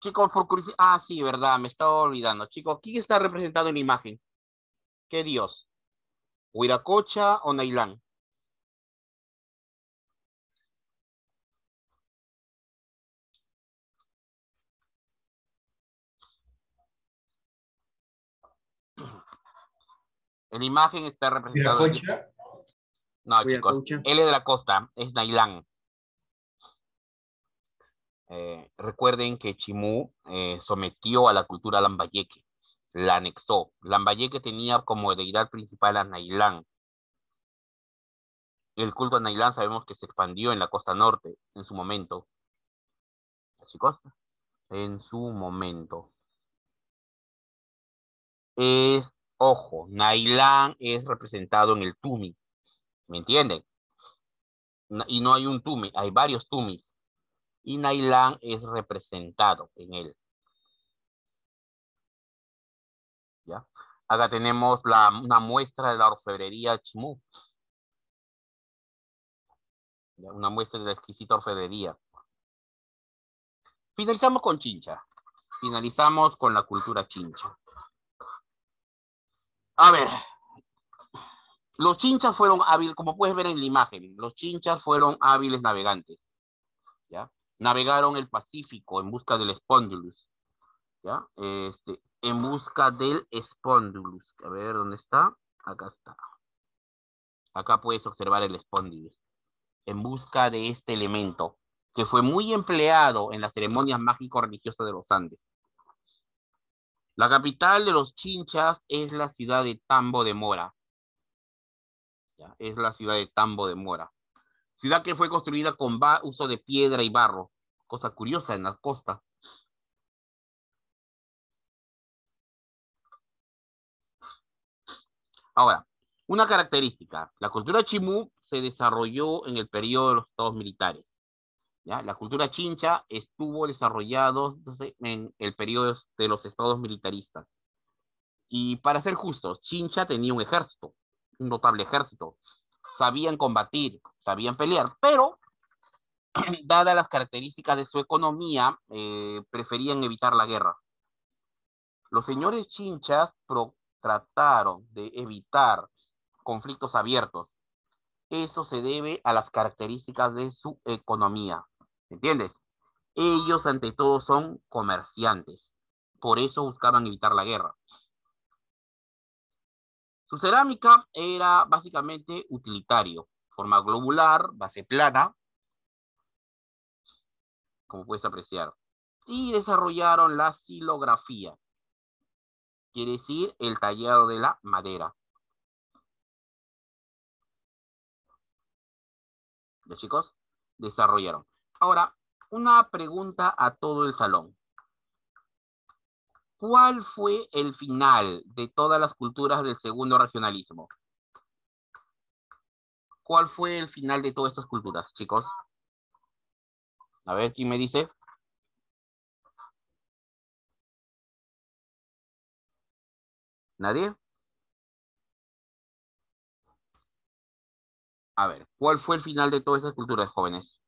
Chicos, por curiosidad. Ah, sí, verdad, me estaba olvidando. Chicos, ¿quién está representado en la imagen? ¿Qué dios? ¿Huiracocha o Nailán? En la imagen está representado. Viracocha. No, chicos, L de la Costa es Nailán. Recuerden que Chimú sometió a la cultura lambayeque, la anexó. Lambayeque tenía como deidad principal a Nailán. El culto a Nailán sabemos que se expandió en la costa norte en su momento. Chicos, en su momento. Ojo, Nailán es representado en el Tumi. ¿Me entienden? Y no hay un tumi, hay varios tumis. Y Nailán es representado en él. ¿Ya? Acá tenemos una muestra de la orfebrería Chimú. ¿Ya? Una muestra de la exquisita orfebrería. Finalizamos con Chincha. Finalizamos con la cultura Chincha. A ver, los chinchas fueron hábiles, como puedes ver en la imagen, los chinchas fueron hábiles navegantes, ¿ya? Navegaron el Pacífico en busca del Spondylus, ¿ya? En busca del Spondylus. A ver, ¿dónde está? Acá está. Acá puedes observar el Spondylus. En busca de este elemento, que fue muy empleado en las ceremonias mágico-religiosas de los Andes. La capital de los chinchas es la ciudad de Tambo de Mora. ¿Ya? Es la ciudad de Tambo de Mora. Ciudad que fue construida con uso de piedra y barro. Cosa curiosa en la costa. Ahora, una característica. La cultura chimú se desarrolló en el periodo de los estados militares. ¿Ya? La cultura chincha estuvo desarrollada en el periodo de los estados militaristas. Y para ser justos, Chincha tenía un ejército, un notable ejército. Sabían combatir, sabían pelear, pero dadas las características de su economía, preferían evitar la guerra. Los señores chinchas trataron de evitar conflictos abiertos. Eso se debe a las características de su economía. ¿Entiendes? Ellos ante todo son comerciantes. Por eso buscaban evitar la guerra. Su cerámica era básicamente utilitario. Forma globular, base plana, como puedes apreciar. Y desarrollaron la silografía. Quiere decir el tallado de la madera. ¿Los chicos? Desarrollaron. Ahora, una pregunta a todo el salón. ¿Cuál fue el final de todas las culturas del segundo regionalismo? ¿Cuál fue el final de todas estas culturas, chicos? A ver, ¿quién me dice? ¿Nadie? A ver, ¿cuál fue el final de todas esas culturas, jóvenes?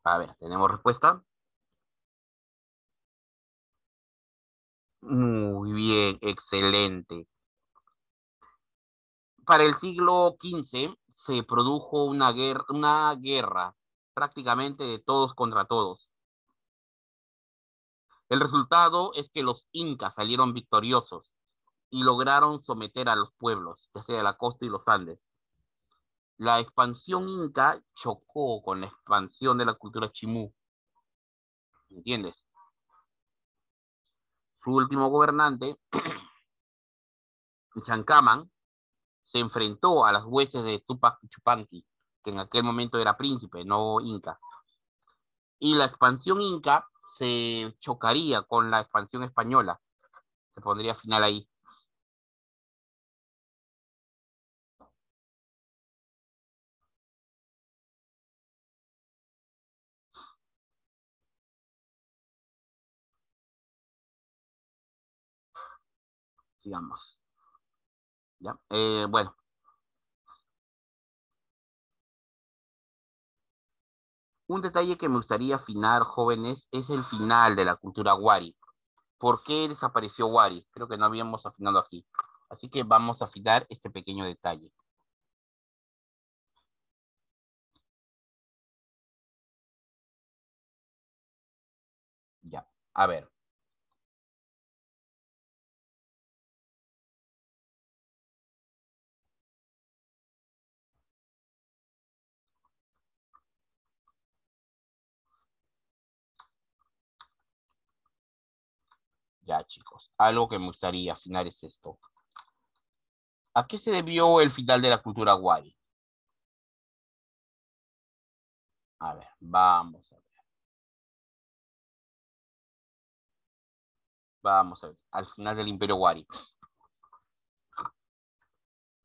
A ver, ¿tenemos respuesta? Muy bien, excelente. Para el siglo XV se produjo una guerra prácticamente de todos contra todos. El resultado es que los incas salieron victoriosos y lograron someter a los pueblos, ya sea de la costa y los Andes. La expansión inca chocó con la expansión de la cultura chimú, ¿entiendes? Su último gobernante, Chancamán, se enfrentó a las huestes de Tupac Chupanqui, que en aquel momento era príncipe, no inca. Y la expansión inca se chocaría con la expansión española. Se pondría final ahí. Digamos. ¿Ya? Bueno, un detalle que me gustaría afinar, jóvenes, es el final de la cultura Wari. ¿Por qué desapareció Wari? Creo que no habíamos afinado aquí. Así que vamos a afinar este pequeño detalle. Ya, a ver. Ya, chicos. Algo que me gustaría afinar es esto. ¿A qué se debió el final de la cultura Wari? A ver, vamos a ver. Vamos a ver. Al final del Imperio Wari.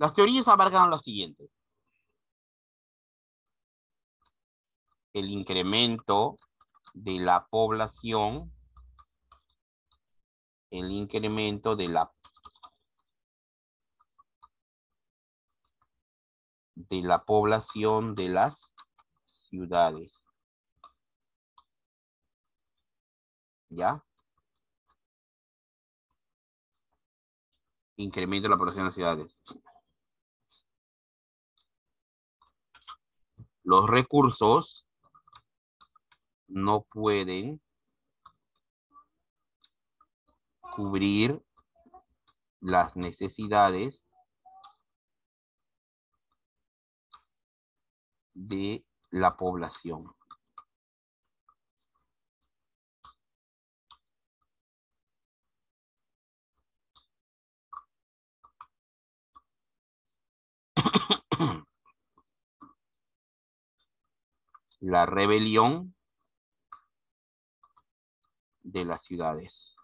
Las teorías abarcan lo siguiente. El incremento de la población, el incremento de la población de las ciudades. ¿Ya? Incremento de la población de las ciudades. Los recursos no pueden cubrir las necesidades de la población. La rebelión de las ciudades.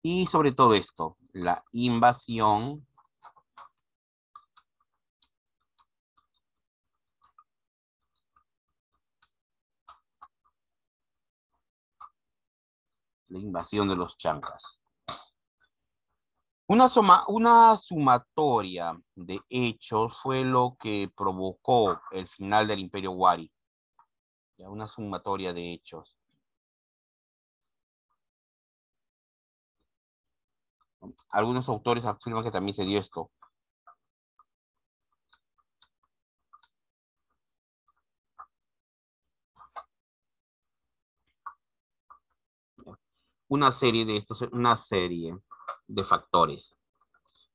Y sobre todo esto, la invasión de los chancas. Una sumatoria de hechos fue lo que provocó el final del Imperio Wari. Ya, una sumatoria de hechos. Algunos autores afirman que también se dio esto. Una serie de factores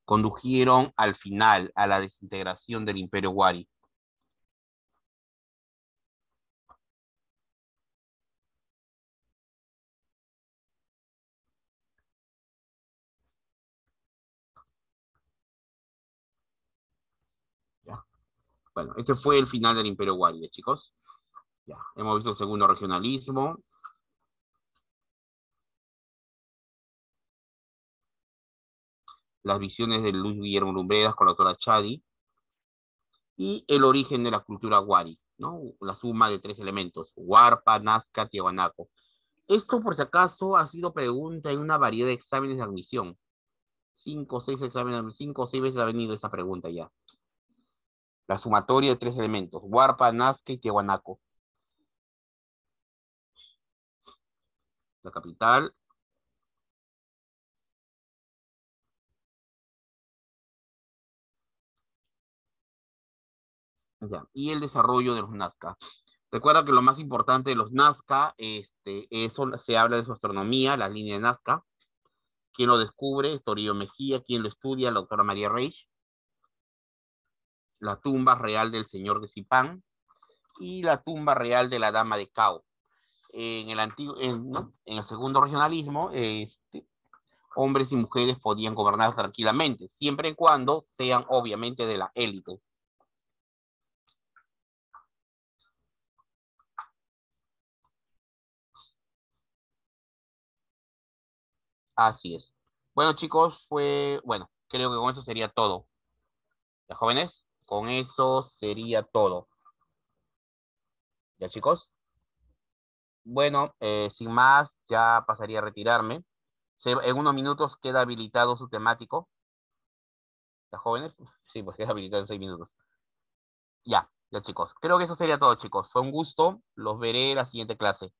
condujeron al final a la desintegración del Imperio Wari. ¿Ya? Bueno, este fue el final del Imperio Wari, chicos. Ya, hemos visto el segundo regionalismo. Las visiones de Luis Guillermo Lumbreras con la autora Chadi. Y el origen de la cultura Wari, ¿no? La suma de 3 elementos, Huarpa, Nazca, Tiahuanaco. Esto, por si acaso, ha sido pregunta en una variedad de exámenes de admisión. 5 o 6 exámenes, 5 o 6 veces ha venido esta pregunta ya. La sumatoria de 3 elementos, Huarpa, Nazca y Tiahuanaco. La capital. Ya. Y el desarrollo de los Nazca. Recuerda que lo más importante de los Nazca, eso se habla de su astronomía, la línea de Nazca. ¿Quién lo descubre? Torillo Mejía. ¿Quién lo estudia? La doctora María Reich. La tumba real del señor de Zipán y la tumba real de la dama de Cao. En el segundo regionalismo, hombres y mujeres podían gobernar tranquilamente, siempre y cuando sean obviamente de la élite. Así es. Bueno, chicos, creo que con eso sería todo. ¿Ya, jóvenes? Con eso sería todo. ¿Ya, chicos? Bueno, sin más, ya pasaría a retirarme. En unos minutos queda habilitado su temático. ¿Ya, jóvenes? Sí, pues queda habilitado en 6 minutos. Ya, chicos. Creo que eso sería todo, chicos. Fue un gusto. Los veré en la siguiente clase.